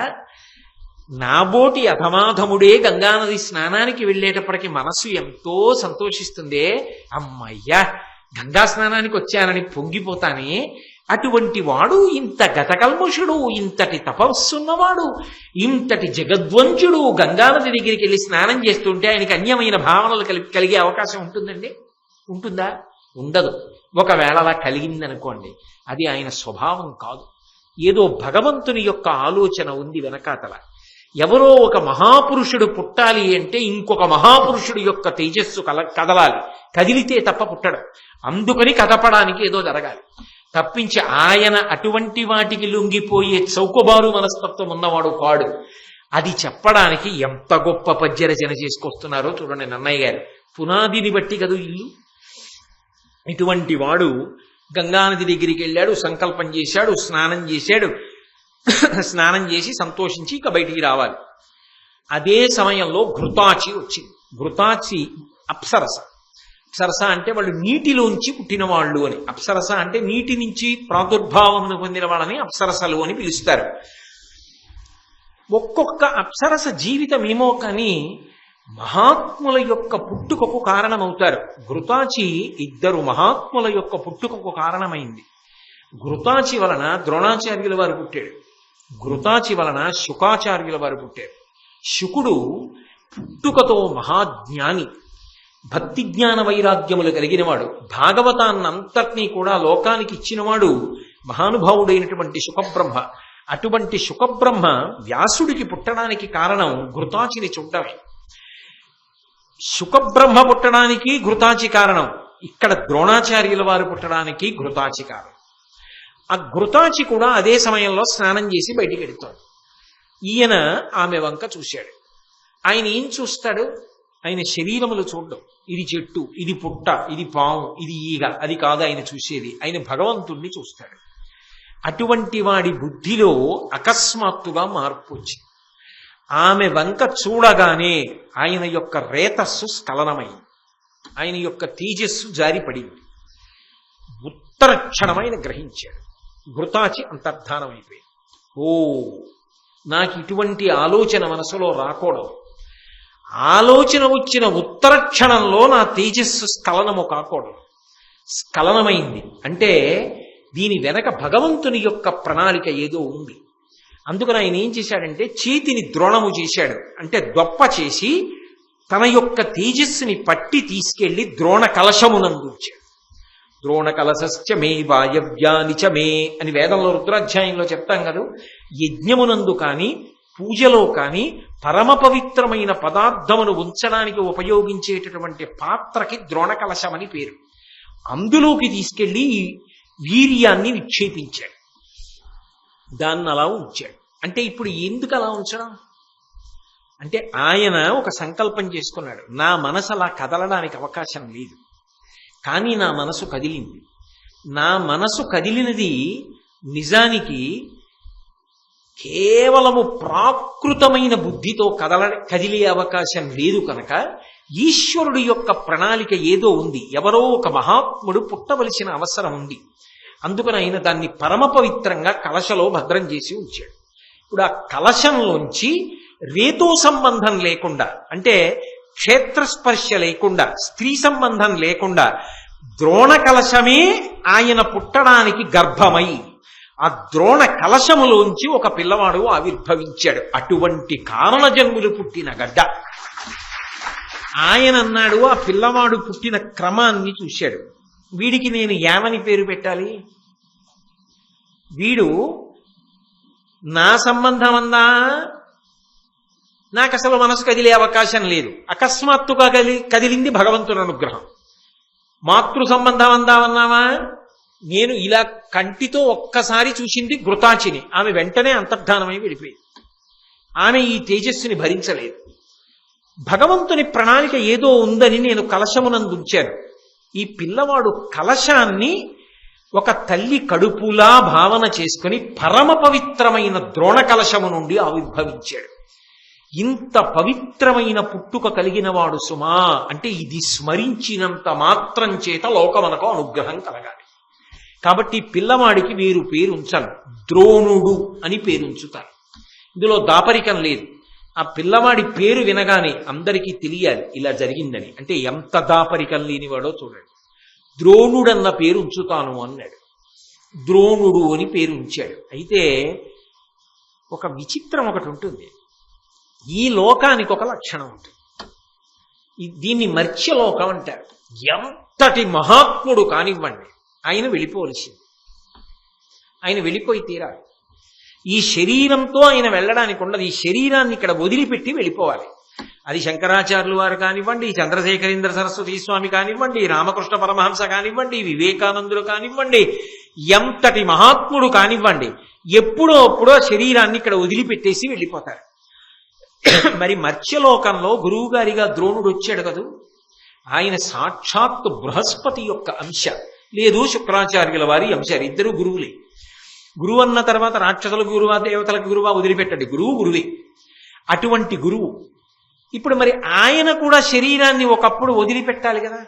నాబోటి అధమాధముడే గంగానది స్నానానికి వెళ్ళేటప్పటికి మనస్సు ఎంతో సంతోషిస్తుందే. అమ్మయ్యా, గంగా స్నానానికి వచ్చానని పొంగిపోతానే. అటువంటి వాడు ఇంత గతకల్మషుడు, ఇంతటి తపస్సున్నవాడు, ఇంతటి జగద్వంచుడు గంగానది దగ్గరికి వెళ్ళి స్నానం చేస్తుంటే ఆయనకి అన్యమైన భావనలు కలిగే అవకాశం ఉంటుందండి? ఉంటుందా? ఉండదు. ఒకవేళ అలా కలిగిందనుకోండి, అది ఆయన స్వభావం కాదు. ఏదో భగవంతుని యొక్క ఆలోచన ఉంది వెనకాతల. ఎవరో ఒక మహాపురుషుడు పుట్టాలి అంటే ఇంకొక మహాపురుషుడు యొక్క తేజస్సు కదలాలి. కదిలితే తప్ప పుట్టడం. అందుకని కదపడానికి ఏదో జరగాలి తప్పించి ఆయన అటువంటి వాటికి లొంగిపోయే చౌకబారు మనస్తత్వం ఉన్నవాడు కాడు. అది చెప్పడానికి ఎంత గొప్ప పద్యరచన చేసుకొస్తున్నారో చూడండి నన్నయ్య గారు. పునాదిని బట్టి కదూ ఇల్లు. ఇటువంటి వాడు గంగానది దగ్గరికి వెళ్ళాడు, సంకల్పం చేశాడు, స్నానం చేశాడు. స్నానం చేసి సంతోషించి ఇక బయటికి రావాలి. అదే సమయంలో ఘృతాచి వచ్చింది. ఘృతాచి అప్సరస. అప్సరస అంటే వాళ్ళు నీటిలోంచి పుట్టిన వాళ్ళు అని. అప్సరస అంటే నీటి నుంచి ప్రాదుర్భావం పొందిన వాళ్ళని అప్సరసలు అని పిలుస్తారు. ఒక్కొక్క అప్సరస జీవితం ఏమో కానీ మహాత్ముల యొక్క పుట్టుకకు కారణమవుతారు. ఘృతాచి ఇద్దరు మహాత్ముల యొక్క పుట్టుకకు కారణమైంది. ఘృతాచి వలన ద్రోణాచార్యుల వారు పుట్టాడు. ఘృతాచి వలన శుకాచార్యుల వారు పుట్టారు. శుకుడు పుట్టుకతో మహాజ్ఞాని, భక్తి జ్ఞాన వైరాగ్యములు కలిగినవాడు. భాగవతాన్నంతటినీ కూడా లోకానికి ఇచ్చినవాడు మహానుభావుడైనటువంటి శుకబ్రహ్మ. అటువంటి శుకబ్రహ్మ వ్యాసుడికి పుట్టడానికి కారణం ఘృతాచిని చూడటమే. శుకబ్రహ్మ పుట్టడానికి ఘృతాచి కారణం. ఇక్కడ ద్రోణాచార్యుల వారు పుట్టడానికి ఘృతాచి కారణం. ఆ ఘృతాచి కూడా అదే సమయంలో స్నానం చేసి బయటికి వెళుతాడు. ఈయన ఆమె వంక చూశాడు. ఆయన ఏం చూస్తాడు? ఆయన శరీరములు చూడడం. ఇది చెట్టు, ఇది పుట్ట, ఇది పాము, ఇది ఈగ, అది కాదు ఆయన చూసేది. ఆయన భగవంతుణ్ణి చూస్తాడు. అటువంటి వాడి బుద్ధిలో అకస్మాత్తుగా మార్పు వచ్చింది. ఆమె వంక చూడగానే ఆయన యొక్క రేతస్సు స్ఖలనమైంది. ఆయన యొక్క తేజస్సు జారిపడింది. ఉత్తర క్షణమైన గ్రహించాడు. ఘృతాచి అంతర్ధానమైపోయింది. ఓ, నాకు ఇటువంటి ఆలోచన మనసులో రాకూడదు. ఆలోచన వచ్చిన ఉత్తర క్షణంలో నా తేజస్సు స్ఖలనము కాకూడదు. స్ఖలనమైంది అంటే దీని వెనక భగవంతుని యొక్క ప్రణాళిక ఏదో ఉంది. అందుకని ఆయన ఏం చేశాడంటే చేతిని ద్రోణము చేశాడు. అంటే దొప్ప చేసి తన యొక్క తేజస్సుని పట్టి తీసుకెళ్లి ద్రోణ కలశమునందుంచాడు. ద్రోణ కలశశ్చ మే వాయవ్యాని చ మే అని వేదంలో రుద్రాధ్యాయంలో చెప్తాం కదా. యజ్ఞమునందు కాని పూజలో కాని పరమ పవిత్రమైన పదార్థమును ఉంచడానికి ఉపయోగించేటటువంటి పాత్రకి ద్రోణ కలశం అని పేరు. అందులోకి తీసుకెళ్లి వీర్యాన్ని నిక్షేపించాడు. దాన్ని అలా ఉంచాడు. అంటే ఇప్పుడు ఎందుకు అలా ఉంచడం అంటే ఆయన ఒక సంకల్పం చేసుకున్నాడు. నా మనసు అలా కదలడానికి అవకాశం లేదు, కానీ నా మనసు కదిలింది. నా మనసు కదిలినది నిజానికి కేవలము ప్రాకృతమైన బుద్ధితో కదిలే అవకాశం లేదు కనుక ఈశ్వరుడి యొక్క ప్రణాళిక ఏదో ఉంది. ఎవరో ఒక మహాత్ముడు పుట్టవలసిన అవసరం ఉంది. అందుకని ఆయన దాన్ని పరమ పవిత్రంగా కలశలో భద్రం చేసి ఉంచాడు. ఇప్పుడు ఆ కలశంలోంచి రేతో సంబంధం లేకుండా, అంటే క్షేత్రస్పర్శ లేకుండా, స్త్రీ సంబంధం లేకుండా ద్రోణ కలశమే ఆయన పుట్టడానికి గర్భమై ఆ ద్రోణ కలశములోంచి ఒక పిల్లవాడు ఆవిర్భవించాడు. అటువంటి కారణ జన్ములు పుట్టిన గడ్డ. ఆయన అన్నాడు, ఆ పిల్లవాడు పుట్టిన క్రమాన్ని చూశాడు. వీడికి నేను ఏమని పేరు పెట్టాలి? వీడు నా సంబంధం అందా? నాకు అసలు మనసు కదిలే అవకాశం లేదు. అకస్మాత్తుగా కదిలింది భగవంతుని అనుగ్రహం. మాతృ సంబంధం అందామన్నావా? నేను ఇలా కంటితో ఒక్కసారి చూసింది ఘృతాచిని. ఆమె వెంటనే అంతర్ధానమై వెళ్ళిపోయింది. ఆమె ఈ తేజస్సుని భరించలేదు. భగవంతుని ప్రణాళిక ఏదో ఉందని నేను కలశమునందుంచాను. ఈ పిల్లవాడు కలశాన్ని ఒక తల్లి కడుపులా భావన చేసుకుని పరమ పవిత్రమైన ద్రోణ కలశము నుండి ఆవిర్భవించాడు. ఇంత పవిత్రమైన పుట్టుక కలిగిన వాడు సుమా అంటే ఇది స్మరించినంత మాత్రం చేత లోకమనకు అనుగ్రహం కలగాలి. కాబట్టి పిల్లవాడికి వీరు పేరు ఉంచాలి, ద్రోణుడు అని పేరు ఉంచుతారు. ఇందులో దాపరికం లేదు. ఆ పిల్లవాడి పేరు వినగానే అందరికీ తెలియాలి ఇలా జరిగిందని. అంటే ఎంత దాపరికం లేనివాడో చూడండి. ద్రోణుడన్న పేరు ఉంచుతాను అన్నాడు. ద్రోణుడు అని పేరు ఉంచాడు. అయితే ఒక విచిత్రం ఒకటి ఉంటుంది. ఈ లోకానికి ఒక లక్షణం ఉంటుంది. దీన్ని మర్త్యలోకం అంటారు. ఎంతటి మహాత్ముడు కానివ్వండి, ఆయన వెళ్ళిపోవలసింది. ఆయన వెళ్ళిపోయి తీరాలి. ఈ శరీరంతో ఆయన వెళ్ళడానికి ఉండదు. ఈ శరీరాన్ని ఇక్కడ వదిలిపెట్టి వెళ్ళిపోవాలి. అది శంకరాచార్యులు వారు కానివ్వండి, చంద్రశేఖరేంద్ర సరస్వతి స్వామి కానివ్వండి, రామకృష్ణ పరమహంస కానివ్వండి, వివేకానందులు కానివ్వండి, ఎంతటి మహాత్ముడు కానివ్వండి, ఎప్పుడో అప్పుడో శరీరాన్ని ఇక్కడ వదిలిపెట్టేసి వెళ్ళిపోతారు. మరి మర్త్యలోకంలో గురువు గారిగా ద్రోణుడు వచ్చాడు కదూ. ఆయన సాక్షాత్తు బృహస్పతి యొక్క అంశ, లేదు శుక్రాచార్యుల వారి అంశ. ఇద్దరు గురువులే. గురువు అన్న తర్వాత రాక్షసుల గురువా దేవతలకు గురువా వదిలిపెట్టండి, గురువు గురువే. అటువంటి గురువు ఇప్పుడు మరి ఆయన కూడా శరీరాన్ని ఒకప్పుడు వదిలిపెట్టాలి కదా.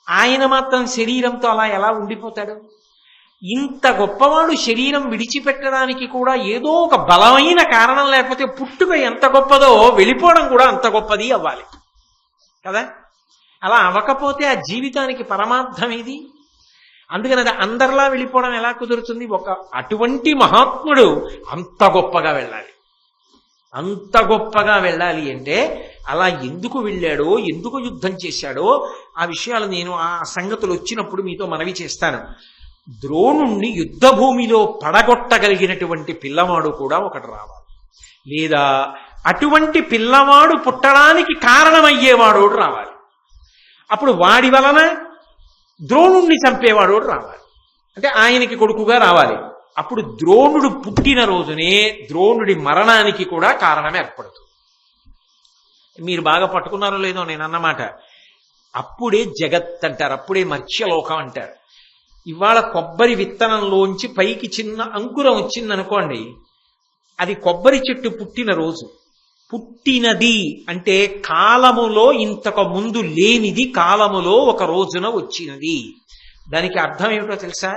ఆయన మాత్రం శరీరంతో అలా ఎలా ఉండిపోతాడు? ఇంత గొప్పవాడు శరీరం విడిచిపెట్టడానికి కూడా ఏదో ఒక బలమైన కారణం లేకపోతే పుట్టుక ఎంత గొప్పదో వెళ్ళిపోవడం కూడా అంత గొప్పది అవ్వాలి కదా. అలా అవ్వకపోతే ఆ జీవితానికి పరమార్థం ఏది? అందుకని అది అందరిలా వెళ్ళిపోవడం ఎలా కుదురుతుంది? అటువంటి మహాత్ముడు అంత గొప్పగా వెళ్ళాలి. అంత గొప్పగా వెళ్ళాలి అంటే అలా ఎందుకు వెళ్ళాడో, ఎందుకు యుద్ధం చేశాడో ఆ విషయాలు నేను ఆ సంగతులు వచ్చినప్పుడు మీతో మనవి చేస్తాను. ద్రోణుణ్ణి యుద్ధ భూమిలో పడగొట్టగలిగినటువంటి పిల్లవాడు కూడా ఒకటి రావాలి, లేదా అటువంటి పిల్లవాడు పుట్టడానికి కారణమయ్యేవాడు రావాలి. అప్పుడు వాడి వలన ద్రోణుణ్ణి చంపేవాడు రావాలి, అంటే ఆయనకి కొడుకుగా రావాలి. అప్పుడు ద్రోణుడు పుట్టిన రోజునే ద్రోణుడి మరణానికి కూడా కారణం ఏర్పడుతుంది. మీరు బాగా పట్టుకున్నారో లేదో నేను అన్నమాట. అప్పుడే జగత్ అంటారు, అప్పుడే మర్త్యలోకం అంటారు. ఇవాళ కొబ్బరి విత్తనంలోంచి పైకి చిన్న అంకురం వచ్చిందనుకోండి, అది కొబ్బరి చెట్టు పుట్టిన రోజు. పుట్టినది అంటే కాలములో ఇంతకు ముందు లేనిది కాలములో ఒక రోజున వచ్చినది. దానికి అర్థం ఏమిటో తెలుసా?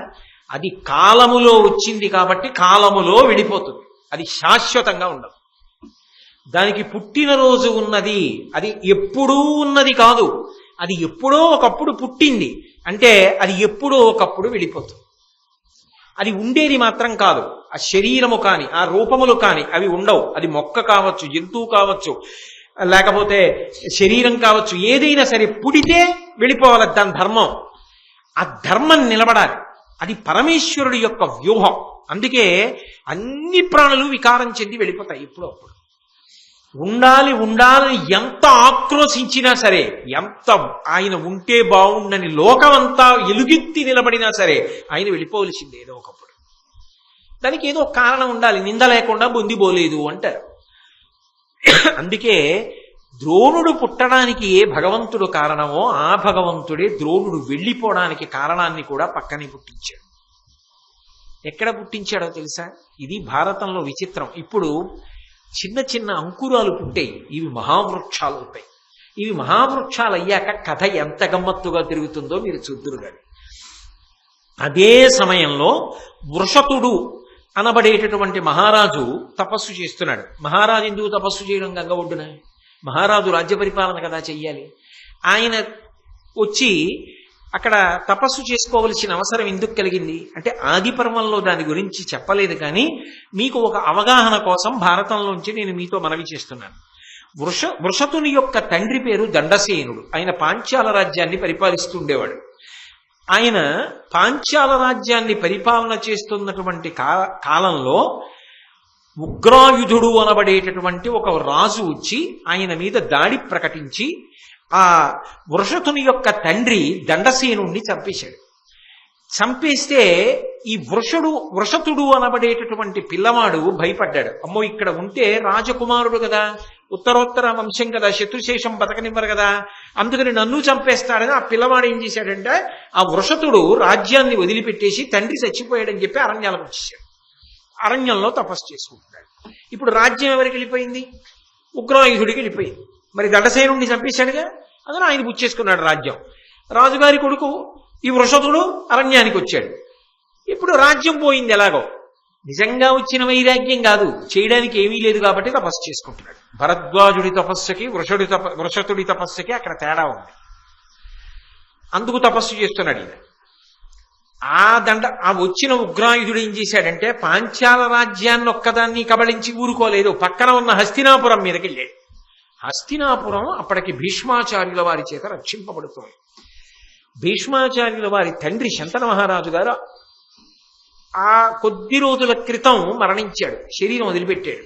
అది కాలములో వచ్చింది కాబట్టి కాలములో వెళ్ళిపోతుంది, అది శాశ్వతంగా ఉండదు. దానికి పుట్టినరోజు ఉన్నది, అది ఎప్పుడూ ఉన్నది కాదు, అది ఎప్పుడో ఒకప్పుడు పుట్టింది అంటే అది ఎప్పుడో ఒకప్పుడు వెళ్ళిపోతుంది. అది ఉండేది మాత్రం కాదు. ఆ శరీరము కాని ఆ రూపములు కాని అవి ఉండవు. అది మొక్క కావచ్చు, జంతువు కావచ్చు, లేకపోతే శరీరం కావచ్చు, ఏదైనా సరే పుడితే వెళ్ళిపోవాలి. దాని ధర్మం, ఆ ధర్మం నిలబడాలి. అది పరమేశ్వరుడి యొక్క వ్యూహం. అందుకే అన్ని ప్రాణులు వికారం చెంది వెళ్ళిపోతాయి ఎప్పుడో అప్పుడు. ఉండాలి ఉండాలని ఎంత ఆక్రోశించినా సరే, ఎంత ఆయన ఉంటే బాగుండని లోకమంతా ఎలుగెత్తి నిలబడినా సరే ఆయన వెళ్ళిపోవలసింది ఏదో ఒకప్పుడు. దానికి ఏదో కారణం ఉండాలి, నింద లేకుండా బొందిపోలేదు అంటారు. అందుకే ద్రోణుడు పుట్టడానికి ఏ భగవంతుడు కారణమో ఆ భగవంతుడే ద్రోణుడు వెళ్ళిపోవడానికి కారణాన్ని కూడా పక్కనే పుట్టించాడు. ఎక్కడ పుట్టించాడో తెలుసా? ఇది భారతంలో విచిత్రం. ఇప్పుడు చిన్న చిన్న అంకురాలు పుట్టాయి, ఇవి మహావృక్షాలు అవుతాయి. ఇవి మహావృక్షాలు అయ్యాక కథ ఎంత గమ్మత్తుగా తిరుగుతుందో మీరు చూద్దురు గాని. అదే సమయంలో వృషతుడు అనబడేటటువంటి మహారాజు తపస్సు చేస్తున్నాడు. మహారాజు ఎందుకు తపస్సు చేయడం గంగ ఒడ్డున? మహారాజు రాజ్య పరిపాలన కదా చెయ్యాలి. ఆయన వచ్చి అక్కడ తపస్సు చేసుకోవలసిన అవసరం ఎందుకు కలిగింది అంటే ఆది పర్వంలో దాని గురించి చెప్పలేదు, కానీ మీకు ఒక అవగాహన కోసం భారతంలోంచి నేను మీతో మనవి చేస్తున్నాను. వృషతుని యొక్క తండ్రి పేరు దండసేనుడు. ఆయన పాంచాల రాజ్యాన్ని పరిపాలిస్తుండేవాడు. ఆయన పాంచాల రాజ్యాన్ని పరిపాలన చేస్తున్నటువంటి కాలంలో ఉగ్రాయుధుడు అనబడేటటువంటి ఒక రాజు వచ్చి ఆయన మీద దాడి ప్రకటించి ఆ వృషతుని యొక్క తండ్రి దండసేనుణ్ణి చంపేశాడు. చంపేస్తే ఈ వృషతుడు అనబడేటటువంటి పిల్లవాడు భయపడ్డాడు. అమ్మో, ఇక్కడ ఉంటే రాజకుమారుడు కదా, ఉత్తరోత్తర వంశం కదా, శత్రుశేషం బతకనివ్వరు కదా, అందుకని నన్ను చంపేస్తాడని ఆ పిల్లవాడు ఏం చేశాడంటే ఆ వృషతుడు రాజ్యాన్ని వదిలిపెట్టేసి తండ్రి చచ్చిపోయాడని చెప్పి అరణ్యాలకు వచ్చేసాడు. అరణ్యంలో తపస్సు చేసుకుంటున్నాడు. ఇప్పుడు రాజ్యం ఎవరికి వెళ్ళిపోయింది? ఉగ్రాయుధుడికి వెళ్ళిపోయింది. మరి దండసేనుడిని చంపేశాడుగా, అందులో ఆయన పుచ్చేసుకున్నాడు రాజ్యం. రాజుగారి కొడుకు ఈ వృషతుడు అరణ్యానికి వచ్చాడు. ఇప్పుడు రాజ్యం పోయింది ఎలాగో. నిజంగా వచ్చిన వైరాగ్యం కాదు, చేయడానికి ఏమీ లేదు కాబట్టి తపస్సు చేసుకుంటున్నాడు. భరద్వాజుడి తపస్సుకి వృషతుడి తపస్సుకి అక్కడ తేడా ఉంది. అందుకు తపస్సు చేస్తున్నాడు ఈయన. ఆ వచ్చిన ఉగ్రాయుధుడు ఏం చేశాడంటే పాంచాల రాజ్యాన్ని ఒక్కదాన్ని కబళించి ఊరుకోలేదు, పక్కన ఉన్న హస్తినాపురం మీదకి వెళ్ళాడు. హస్తినాపురం అప్పటికి భీష్మాచార్యుల వారి చేత రక్షింపబడుతుంది. భీష్మాచార్యుల వారి తండ్రి శంతన మహారాజు గారు ఆ కొద్ది రోజుల క్రితం మరణించాడు, శరీరం వదిలిపెట్టాడు.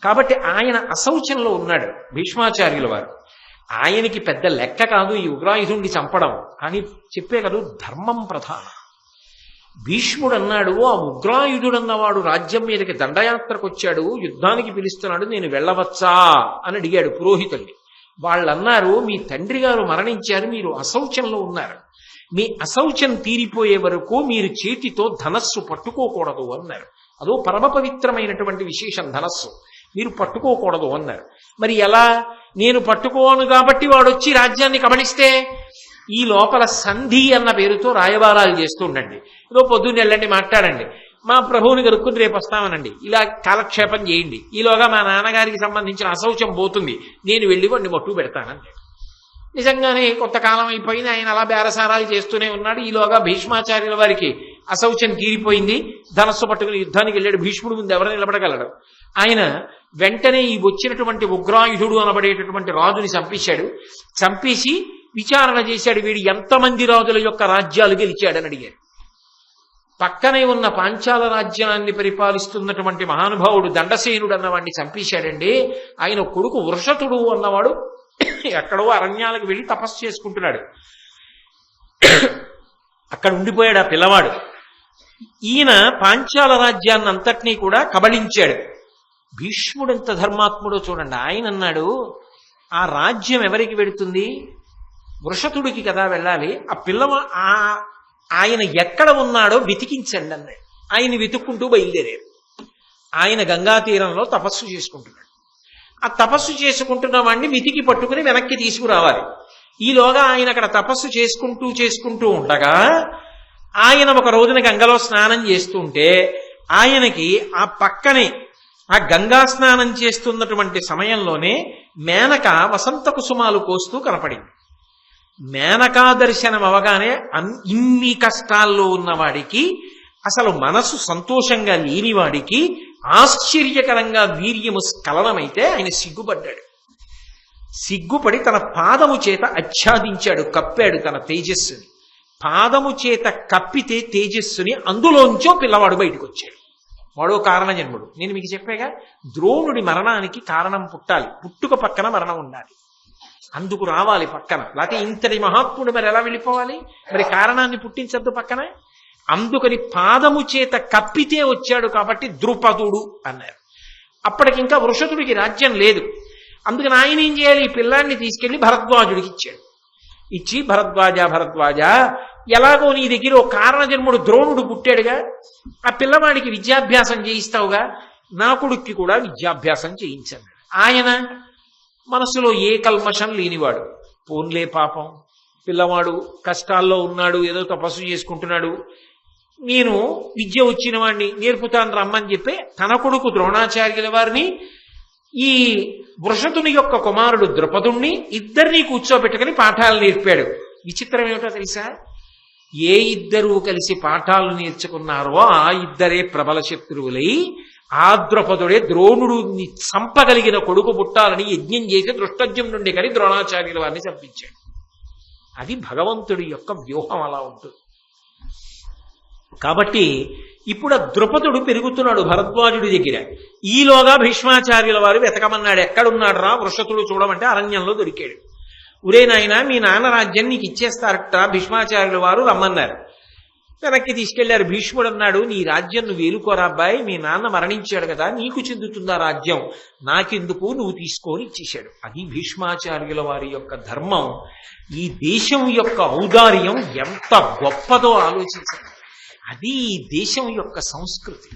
కాబట్టి ఆయన అశౌచంలో ఉన్నాడు భీష్మాచార్యుల వారు. ఆయనకి పెద్ద లెక్క కాదు ఈ ఉగ్రాయుధుడిని చంపడం, కానీ చెప్పే కదా ధర్మం ప్రధానం. భీష్ముడు అన్నాడు, ఆ ఉగ్రాయుధుడన్నవాడు రాజ్యం మీదకి దండయాత్రకు వచ్చాడు, యుద్ధానికి పిలుస్తున్నాడు, నేను వెళ్ళవచ్చా అని అడిగాడు పురోహితుల్ని. వాళ్ళు అన్నారు, మీ తండ్రి గారు మరణించారు, మీరు అశౌచంలో ఉన్నారు, మీ అశౌచం తీరిపోయే వరకు మీరు చేతితో ధనస్సు పట్టుకోకూడదు అన్నారు. అదో పరమ పవిత్రమైనటువంటి విశేషం ధనస్సు, మీరు పట్టుకోకూడదు అన్నారు. మరి ఎలా? నేను పట్టుకోను కాబట్టి వాడు వచ్చి రాజ్యాన్ని కబళిస్తే ఈ లోపల సంధి అన్న పేరుతో రాయబారాలు చేస్తూ ఉండండి. ఏదో పొద్దున్న వెళ్ళండి, మాట్లాడండి, మా ప్రభువుని కనుక్కుని రేపు వస్తామనండి, ఇలా కాలక్షేపం చేయండి, ఈలోగా మా నాన్నగారికి సంబంధించిన అశౌచం పోతుంది, నేను వెళ్ళి వాడిని మట్టు పెడతానండి. నిజంగానే కొంతకాలం అయిపోయింది, ఆయన అలా బేరసారాలు చేస్తూనే ఉన్నాడు. ఈలోగా భీష్మాచార్యుల వారికి అశౌచం తీరిపోయింది, ధనస్సు పట్టుకుని యుద్ధానికి వెళ్ళాడు. భీష్ముడు ముందు ఎవరు నిలబడగలడు? ఆయన వెంటనే ఈ వచ్చినటువంటి ఉగ్రాయుధుడు అనబడేటటువంటి రాజుని చంపేశాడు. చంపేసి విచారణ చేశాడు, వీడు ఎంతమంది రాజుల యొక్క రాజ్యాలు గెలిచాడని అడిగాడు. పక్కనే ఉన్న పాంచాల రాజ్యాన్ని పరిపాలిస్తున్నటువంటి మహానుభావుడు దండసేనుడు అన్నవాడిని చంపేశాడండి. ఆయన కొడుకు వృషతుడు అన్నవాడు ఎక్కడో అరణ్యాలకు వెళ్ళి తపస్సు చేసుకుంటున్నాడు, అక్కడ ఉండిపోయాడు ఆ పిల్లవాడు. ఈయన పాంచాల రాజ్యాన్ని అంతటినీ కూడా కబళించాడు. భీష్ముడు ఎంత ధర్మాత్ముడో చూడండి. ఆయన అన్నాడు, ఆ రాజ్యం ఎవరికి వెడుతుంది? వృషతుడికి కదా వెళ్ళాలి. ఆ ఆయన ఎక్కడ ఉన్నాడో వెతికించండి అన్నాడు. ఆయన వెతుక్కుంటూ బయలుదేరారు. ఆయన గంగా తీరంలో తపస్సు చేసుకుంటున్నాడు. ఆ తపస్సు చేసుకుంటున్న వాడిని వెతికి పట్టుకుని వెనక్కి తీసుకురావాలి. ఈలోగా ఆయన అక్కడ తపస్సు చేసుకుంటూ ఉండగా ఆయన ఒక రోజున గంగలో స్నానం చేస్తుంటే ఆయనకి ఆ పక్కనే ఆ గంగా స్నానం చేస్తున్నటువంటి సమయంలోనే మేనక వసంత కుసుమాలు కోస్తూ కనపడింది. మేనకా దర్శనం అవగానే ఇన్ని కష్టాల్లో ఉన్నవాడికి, అసలు మనసు సంతోషంగా లేనివాడికి ఆశ్చర్యకరంగా వీర్యము స్ఖలనమైతే ఆయన సిగ్గుపడ్డాడు. సిగ్గుపడి తన పాదము చేత ఆచ్ఛాదించాడు, కప్పాడు తన తేజస్సుని. పాదము చేత కప్పితే తేజస్సుని అందులోంచో పిల్లవాడు బయటకు వచ్చాడు. వాడో కారణ జన్ముడు. నేను మీకు చెప్పాగా, ద్రోణుడి మరణానికి కారణం పుట్టాలి, పుట్టుక పక్కన మరణం ఉండాలి, అందుకు రావాలి పక్కన. లేకపోతే ఇంతటి మహాత్ముడు మరి ఎలా వెళ్ళిపోవాలి? మరి కారణాన్ని పుట్టించద్దు పక్కన. అందుకని పాదము చేత కప్పితే వచ్చాడు కాబట్టి ద్రుపదుడు అన్నారు. అప్పటికింకా వృషతుడికి రాజ్యం లేదు. అందుకని ఆయన ఏం చేయాలి? ఈ పిల్లాన్ని తీసుకెళ్లి భరద్వాజుడికి ఇచ్చాడు. ఇచ్చి భరద్వాజ ఎలాగో నీ దగ్గర ఓ కారణ జన్ముడు ద్రోణుడు పుట్టాడుగా, ఆ పిల్లవాడికి విద్యాభ్యాసం చేయిస్తావుగా, నా కొడుక్కి కూడా విద్యాభ్యాసం చేయించాడు. ఆయన మనసులో ఏ కల్మషం లేనివాడు. పోన్లే పాపం పిల్లవాడు కష్టాల్లో ఉన్నాడు, ఏదో తపస్సు చేసుకుంటున్నాడు, నేను విద్య వచ్చిన వాడిని నేర్పుతాను రమ్మని చెప్పి తన కొడుకు ద్రోణాచార్యుల వారిని ఈ వృషతుని యొక్క కుమారుడు ద్రుపదుణ్ణి ఇద్దరినీ కూర్చోబెట్టుకుని పాఠాలు నేర్పాడు. విచిత్రం ఏమిటో తెలుసా? ఏ ఇద్దరూ కలిసి పాఠాలు నేర్చుకున్నారో ఆ ఇద్దరే ప్రబల శత్రువులై ఆ ద్రుపదుడే ద్రోణుడిని చంపగలిగిన కొడుకు పుట్టాలని యజ్ఞం చేసి దృష్టజ్యం నుండి కానీ ద్రోణాచార్యుల వారిని చంపించాడు. అది భగవంతుడి యొక్క వ్యూహం అలా ఉంటుంది. కాబట్టి ఇప్పుడు ఆ ద్రుపదుడు పెరుగుతున్నాడు భరద్వాజుడి దగ్గర. ఈలోగా భీష్మాచార్యుల వారు వెతకమన్నాడు. ఎక్కడున్నాడు రా వృషతుడు చూడమంటే అరణ్యంలో దొరికాడు. ఉరే నాయన, మీ నాన్న రాజ్యం నీకు ఇచ్చేస్తారట భీష్మాచార్యుల వారు రమ్మన్నారు. వెనక్కి తీసుకెళ్లారు. భీష్ముడు అన్నాడు, నీ రాజ్యం నువ్వు వేలుకోరా అబ్బాయి, మీ నాన్న మరణించాడు కదా, నీకు చెందుతుందా రాజ్యం, నాకెందుకు, నువ్వు తీసుకొని ఇచ్చేశాడు. అది భీష్మాచార్యుల వారి యొక్క ధర్మం. ఈ దేశం యొక్క ఔదార్యం ఎంత గొప్పదో ఆలోచించండి. అది ఈ దేశం యొక్క సంస్కృతి.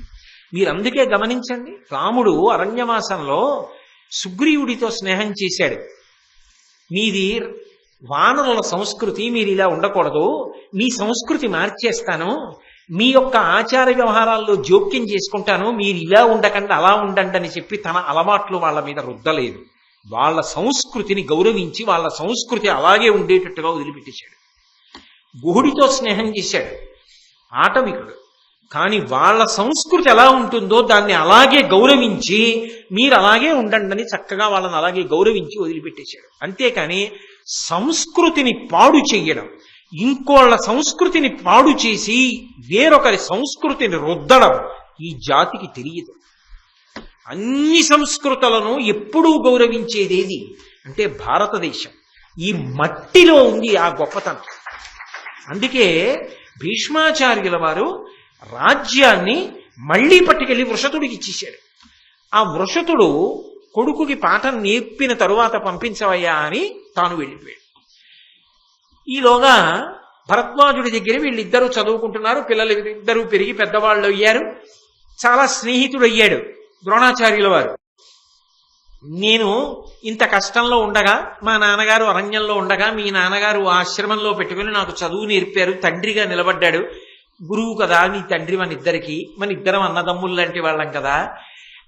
మీరు అందుకే గమనించండి, రాముడు అరణ్యవాసంలో సుగ్రీవుడితో స్నేహం చేశాడు. మీది వానరుల సంస్కృతి, మీరు ఇలా ఉండకూడదు, మీ సంస్కృతి మార్చేస్తాను, మీ యొక్క ఆచార వ్యవహారాల్లో జోక్యం చేసుకుంటాను, మీరు ఇలా ఉండకండి అలా ఉండండి అని చెప్పి తన అలవాట్లు వాళ్ళ మీద రుద్దలేదు. వాళ్ళ సంస్కృతిని గౌరవించి వాళ్ళ సంస్కృతి అలాగే ఉండేటట్టుగా వదిలిపెట్టేశాడు. గుహుడితో స్నేహం చేశాడు. ఆటవికుడు. కానీ వాళ్ళ సంస్కృతి ఎలా ఉంటుందో దాన్ని అలాగే గౌరవించి మీరు అలాగే ఉండండి అని చక్కగా వాళ్ళని అలాగే గౌరవించి వదిలిపెట్టేశాడు. అంతేకాని సంస్కృతిని పాడు చెయ్యడం, ఇంకోళ్ళ సంస్కృతిని పాడు చేసి వేరొకరి సంస్కృతిని రుద్దడం ఈ జాతికి తెలియదు. అన్ని సంస్కృతులను ఎప్పుడూ గౌరవించేదేది అంటే భారతదేశం. ఈ మట్టిలో ఉంది ఆ గొప్పతనం. అందుకే భీష్మాచార్యుల వారు రాజ్యాన్ని మళ్లీ పట్టుకెళ్లి వృషతుడికి ఇచ్చేశాడు. ఆ వృషతుడు కొడుకుకి పాఠం నేర్పిన తరువాత పంపించవయ్యా అని తాను వెళ్ళిపోయాడు. ఈలోగా భరద్వాజుడి దగ్గర వీళ్ళిద్దరూ చదువుకుంటున్నారు. పిల్లలు ఇద్దరూ పెరిగి పెద్దవాళ్ళు అయ్యారు. చాలా స్నేహితుడు అయ్యాడు ద్రోణాచార్యుల వారు. నేను ఇంత కష్టంలో ఉండగా, మా నాన్నగారు అరణ్యంలో ఉండగా మీ నాన్నగారు ఆశ్రమంలో పెట్టుకుని నాకు చదువు నేర్పారు, తండ్రిగా నిలబడ్డాడు. గురువు కదా నీ తండ్రి మన ఇద్దరం అన్నదమ్ములు లాంటి వాళ్ళం కదా.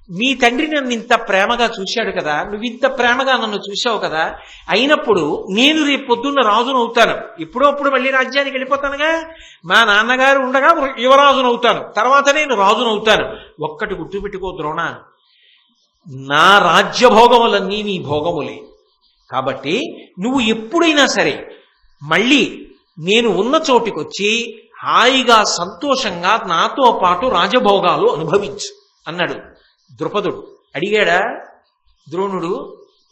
మీ తండ్రి నన్ను ఇంత ప్రేమగా చూశాడు కదా, నువ్వు ఇంత ప్రేమగా నన్ను చూశావు కదా. అయినప్పుడు నేను రేపు పొద్దున్న రాజునవుతాను. ఎప్పుడప్పుడు మళ్ళీ రాజ్యానికి వెళ్ళిపోతానుగా. మా నాన్నగారు ఉండగా యువరాజునవుతాను, తర్వాత నేను రాజునవుతాను. ఒక్కటి గుర్తుపెట్టుకో ద్రోణ, నా రాజ్యభోగములన్నీ నీ భోగములే. కాబట్టి నువ్వు ఎప్పుడైనా సరే మళ్ళీ నేను ఉన్న చోటికొచ్చి హాయిగా సంతోషంగా నాతో పాటు రాజభోగాలు అనుభవించు అన్నాడు ద్రుపదుడు. అడిగాడా ద్రోణుడు?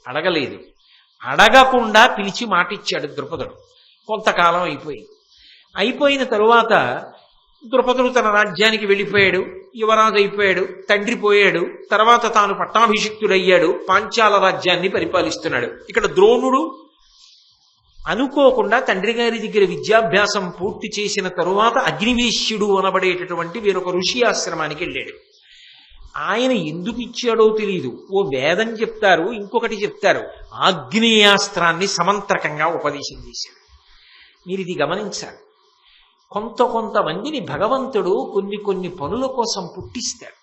అడగలేదు. అడగకుండా పిలిచి మాటిచ్చాడు ద్రుపదుడు. కొంతకాలం అయిపోయిన తరువాత ద్రుపదుడు తన రాజ్యానికి వెళ్ళిపోయాడు, యువరాజు అయిపోయాడు, తండ్రి పోయాడు. తర్వాత తాను పట్టాభిషిక్తుడయ్యాడు, పాంచాల రాజ్యాన్ని పరిపాలిస్తున్నాడు. ఇక్కడ ద్రోణుడు అనుకోకుండా తండ్రి గారి దగ్గర విద్యాభ్యాసం పూర్తి చేసిన తరువాత అగ్నివేశ్యుడు అనబడేటటువంటి వేరొక ఋషి ఆశ్రమానికి వెళ్ళాడు. ఆయన ఎందుకు ఇచ్చాడో తెలియదు. ఓ వేదం చెప్తారు, ఇంకొకటి చెప్తారు. ఆగ్నేయాస్త్రాన్ని సమంత్రకంగా ఉపదేశం చేశాడు. మీరు ఇది గమనించాలి. కొంతమందిని భగవంతుడు కొన్ని పనుల కోసం పుట్టిస్తాడు.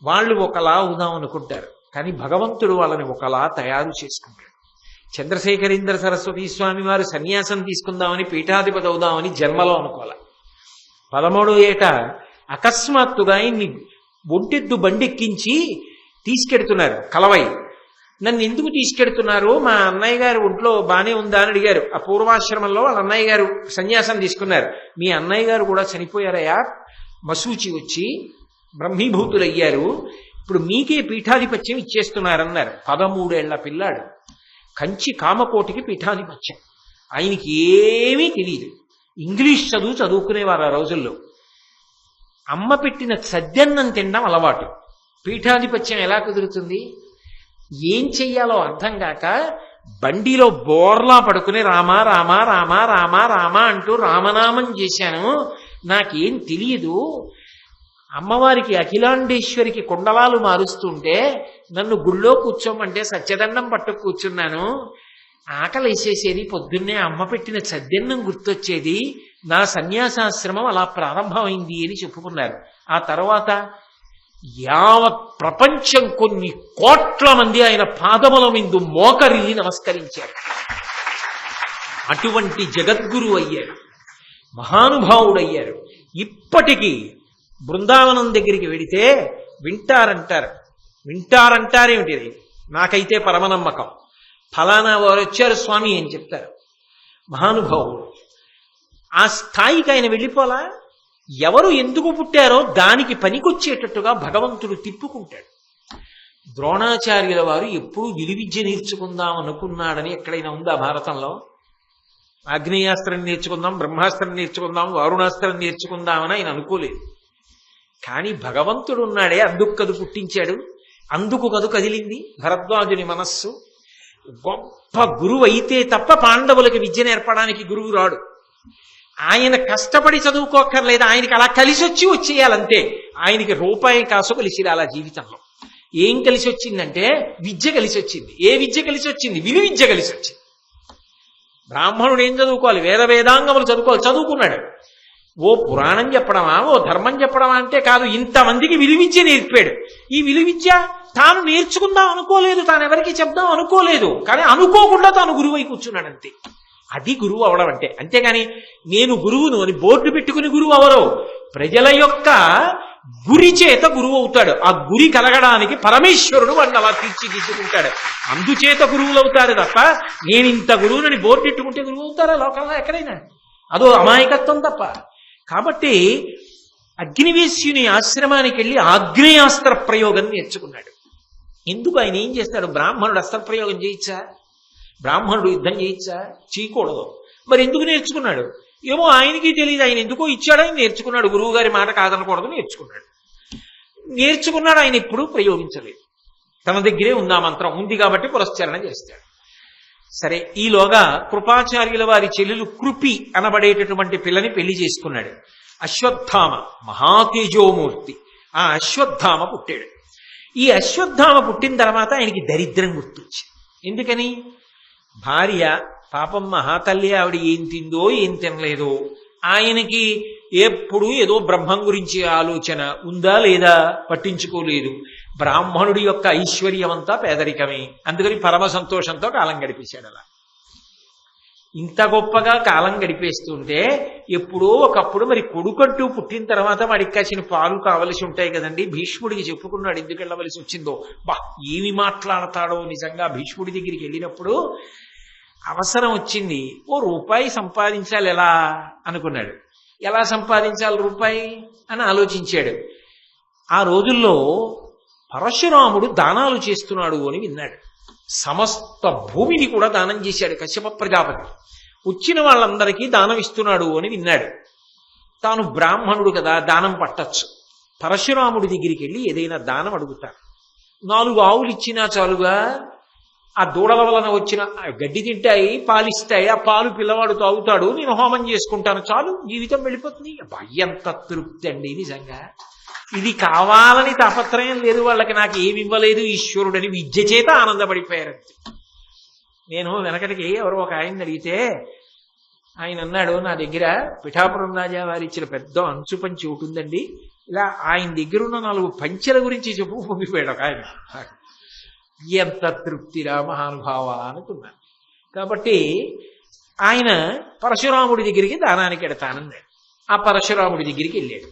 వాళ్ళు ఒకలా అవుదాం అనుకుంటారు, కానీ భగవంతుడు వాళ్ళని ఒకలా తయారు చేసుకుంటాడు. చంద్రశేఖరేంద్ర సరస్వతి స్వామి వారు సన్యాసం తీసుకుందామని పీఠాధిపతి అవుదామని జన్మలో అనుకోవాలి. 13వ ఏట అకస్మాత్తుగా ఇన్ని ఒంటెద్దు బండెక్కించి తీసుకెడుతున్నారు కలవై. నన్ను ఎందుకు తీసుకెడుతున్నారు? మా అన్నయ్య గారు ఒంట్లో బానే ఉందా అని అడిగారు. ఆ పూర్వాశ్రమంలో వాళ్ళ అన్నయ్య గారు సన్యాసం తీసుకున్నారు. మీ అన్నయ్య గారు కూడా చనిపోయారయ్యా, మసూచి వచ్చి బ్రహ్మీభూతులయ్యారు, ఇప్పుడు మీకే పీఠాధిపత్యం ఇచ్చేస్తున్నారన్నారు. 13 ఏళ్ల పిల్లాడు, కంచి కామకోటికి పీఠాధిపత్యం. ఆయనకి ఏమీ తెలియదు. ఇంగ్లీష్ చదువుకునేవారు ఆ రోజుల్లో. అమ్మ పెట్టిన సద్దన్నం తినడం అలవాటు. పీఠాధిపత్యం ఎలా కుదురుతుంది? ఏం చెయ్యాలో అర్థం కాక బండిలో బోర్లా పడుకుని రామ రామ రామ రామ రామ అంటూ రామనామం చేశాను. నాకేం తెలియదు. అమ్మవారికి అఖిలాండేశ్వరికి కుండలాలు మారుస్తుంటే నన్ను గుళ్ళో కూర్చోమంటే సత్యదండం పట్టు కూర్చున్నాను. ఆకలి వేసేసేది, పొద్దున్నే అమ్మ పెట్టిన సద్దన్నం గుర్తొచ్చేది. నా సన్యాసాశ్రమం అలా ప్రారంభమైంది అని చెప్పుకున్నారు. ఆ తర్వాత యావత్ ప్రపంచం కొన్ని కోట్ల మంది ఆయన పాదముల మీద మోకరిల్లి నమస్కరించారు. అటువంటి జగద్గురు అయ్యారు, మహానుభావుడయ్యారు. ఇప్పటికీ బృందావనం దగ్గరికి వెడితే వింటారంటారేమిటిది? నాకైతే పరమనమ్మకం. ఫలానా వారు వచ్చారు స్వామి అని చెప్తారు. మహానుభావుడు. ఆ స్థాయికి ఆయన వెళ్ళిపోలా. ఎవరు ఎందుకు పుట్టారో దానికి పనికొచ్చేటట్టుగా భగవంతుడు తిప్పుకుంటాడు. ద్రోణాచార్యుల వారు ఎప్పుడూ విలువిద్య నేర్చుకుందాం అనుకున్నాడని ఎక్కడైనా ఉందా భారతంలో? ఆగ్నేయాస్త్రం నేర్చుకుందాం, బ్రహ్మాస్త్రం నేర్చుకుందాం, వారుణాస్త్రం నేర్చుకుందామని ఆయన అనుకోలేదు. కానీ భగవంతుడు ఉన్నాడే, అందుకు కదు పుట్టించాడు, అందుకు కదు కదిలింది భరద్వాజుని మనస్సు. గొప్ప గురువు అయితే తప్ప పాండవులకి విద్య నేర్పడానికి గురువు రాడు. ఆయన కష్టపడి చదువుకోక్కర్లేదు, ఆయనకి అలా కలిసి వచ్చేయాలంతే. ఆయనకి రూపాయి కాసు కలిసి రాలా జీవితంలో. ఏం కలిసి వచ్చిందంటే విద్య కలిసి వచ్చింది. ఏ విద్య కలిసి వచ్చింది? విలువిద్య కలిసి వచ్చింది. బ్రాహ్మణుడు ఏం చదువుకోవాలి? వేదాంగములు చదువుకోవాలి, చదువుకున్నాడు. ఓ పురాణం చెప్పడమా, ఓ ధర్మం చెప్పడమా అంటే కాదు, ఇంతమందికి విలువిద్య నేర్పాడు. ఈ విలువిద్య తాను నేర్చుకుందాం అనుకోలేదు, తాను ఎవరికి చెప్దాం అనుకోలేదు, కానీ అనుకోకుండా తాను గురువై కూర్చున్నాడు అంతే. అది గురువు అవడం అంటే. అంతేగాని నేను గురువును అని బోర్డు పెట్టుకుని గురువు అవరు. ప్రజల యొక్క గురి చేత గురువు అవుతాడు. ఆ గురి కలగడానికి పరమేశ్వరుడు వాడిని అలా తీర్చిదిద్దుకుంటాడు. అందుచేత గురువులు అవుతారు తప్ప నేను ఇంత గురువునని బోర్డు పెట్టుకుంటే గురువు అవుతారా లోకంలో ఎక్కడైనా? అదో అమాయకత్వం తప్ప. కాబట్టి అగ్నివేశ్యుని ఆశ్రమానికి వెళ్ళి ఆగ్నేయాస్త్ర ప్రయోగం నేర్చుకున్నాడు. ఎందుకు ఆయన ఏం చేస్తాడు? బ్రాహ్మణుడు అస్త్ర ప్రయోగం చేయొచ్చా? బ్రాహ్మణుడు యుద్ధం చేయొచ్చా? చేయకూడదు. మరి ఎందుకు నేర్చుకున్నాడు? ఏమో ఆయనకి తెలియదు. ఆయన ఎందుకో ఇచ్చాడని నేర్చుకున్నాడు. గురువు గారి మాట కాదనకూడదు నేర్చుకున్నాడు. ఆయన ఎప్పుడూ ప్రయోగించలేదు. తన దగ్గరే ఉంది ఆ మంత్రం, ఉంది కాబట్టి పురస్చరణ చేస్తాడు. సరే, ఈలోగా కృపాచార్యుల వారి చెల్లెలు కృపి అనబడేటటువంటి పిల్లని పెళ్లి చేసుకున్నాడు. అశ్వత్థామ మహాతేజోమూర్తి. ఆ అశ్వత్థామ పుట్టాడు. ఈ అశ్వత్థామ పుట్టిన తర్వాత ఆయనకి దరిద్రం గుర్తొచ్చింది. ఎందుకని? భార్య పాపం మహాతల్లి, ఆవిడ ఏం తిందో ఏం తినలేదో, ఆయనకి ఎప్పుడు ఏదో బ్రహ్మం గురించి ఆలోచన ఉందా లేదా పట్టించుకోలేదు. బ్రాహ్మణుడి యొక్క ఐశ్వర్యం అంతా పేదరికమే. అందుకని పరమ సంతోషంతో కాలం గడిపేశాడు. అలా ఇంత గొప్పగా కాలం గడిపేస్తుంటే ఎప్పుడో ఒకప్పుడు మరి కొడుకంటూ పుట్టిన తర్వాత వాడికి కాసిన పాలు కావలసి ఉంటాయి కదండి. భీష్ముడికి చెప్పుకున్నాడు ఎందుకు వెళ్ళవలసి వచ్చిందో. ఏమి మాట్లాడతాడో నిజంగా. భీష్ముడి దగ్గరికి వెళ్ళినప్పుడు అవసరం వచ్చింది, రూపాయి సంపాదించాలి ఎలా అనుకున్నాడు. ఎలా సంపాదించాలి రూపాయి అని ఆలోచించాడు. ఆ రోజుల్లో పరశురాముడు దానాలు చేస్తున్నాడు అని విన్నాడు. సమస్త భూమిని కూడా దానం చేశాడు కశ్యప ప్రజాపతి. వచ్చిన వాళ్ళందరికీ దానం ఇస్తున్నాడు అని విన్నాడు. తాను బ్రాహ్మణుడు కదా, దానం పట్టచ్చు. పరశురాముడి దగ్గరికి వెళ్ళి ఏదైనా దానం అడుగుతాడు. 4 ఆవులు ఇచ్చినా చాలుగా. ఆ దూడల వలన వచ్చిన గడ్డి తింటాయి, పాలిస్తాయి. ఆ పాలు పిల్లవాడు తాగుతాడు, నేను హోమం చేసుకుంటాను, చాలు, జీవితం వెళ్ళిపోతుంది. ఎంత తృప్తి అండి నిజంగా. ఇది కావాలని తాపత్రయం లేదు వాళ్ళకి. నాకు ఏమి ఇవ్వలేదు ఈశ్వరుడని విద్య చేత ఆనందపడిపోయారు. నేను వెనకటికి ఎవరో ఒక ఆయన అడిగితే ఆయన అన్నాడు, నా దగ్గర పిఠాపురం రాజా వారు ఇచ్చిన పెద్ద అంచు పంచి ఒకటి ఉందండి, ఇలా ఆయన దగ్గర ఉన్న 4 పంచెల గురించి చెప్పు పొంగిపోయాడు ఒక ఆయన. ఎంత తృప్తిరా మహానుభావ అనుకున్నాను. కాబట్టి ఆయన పరశురాముడి దగ్గరికి దానానికి ఎడతానన్నాడు. ఆ పరశురాముడి దగ్గరికి వెళ్ళాడు.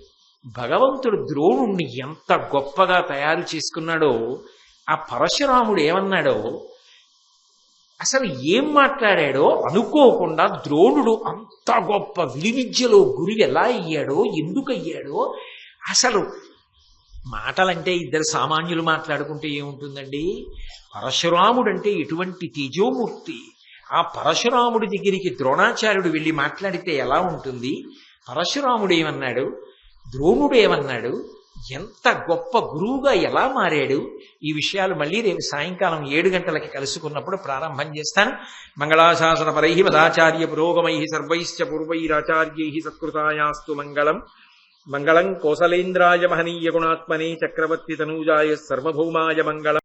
భగవంతుడు ద్రోణుణ్ణి ఎంత గొప్పగా తయారు చేసుకున్నాడో, ఆ పరశురాముడు ఏమన్నాడో, అసలు ఏం మాట్లాడాడో అనుకోకుండా ద్రోణుడు అంత గొప్ప విలువిద్యలో గురువు ఎలా అయ్యాడో, ఎందుకు అయ్యాడో. అసలు మాటలంటే ఇద్దరు సామాన్యులు మాట్లాడుకుంటే ఏముంటుందండి. పరశురాముడు అంటే ఎటువంటి తేజోమూర్తి. ఆ పరశురాముడి దగ్గరికి ద్రోణాచార్యుడు వెళ్ళి మాట్లాడితే ఎలా ఉంటుంది. పరశురాముడు ఏమన్నాడు, ద్రోణుడు ఏమన్నాడు, ఎంత గొప్ప గురువుగా ఎలా మారాడు. ఈ విషయాలు మళ్ళీ రేపు సాయంకాలం 7 గంటలకి కలుసుకున్నప్పుడు ప్రారంభం చేస్తాను. మంగళాశాసన పరై మదాచార్య పురోగమై సర్వైశ్చ పూర్వైరాచార్యై సత్కృతాయాస్తు మంగళం. మంగళం కోసలేంద్రాయ మహనీయ గుణాత్మనే చక్రవర్తి తనూజాయ సర్వభౌమాయ మంగళం.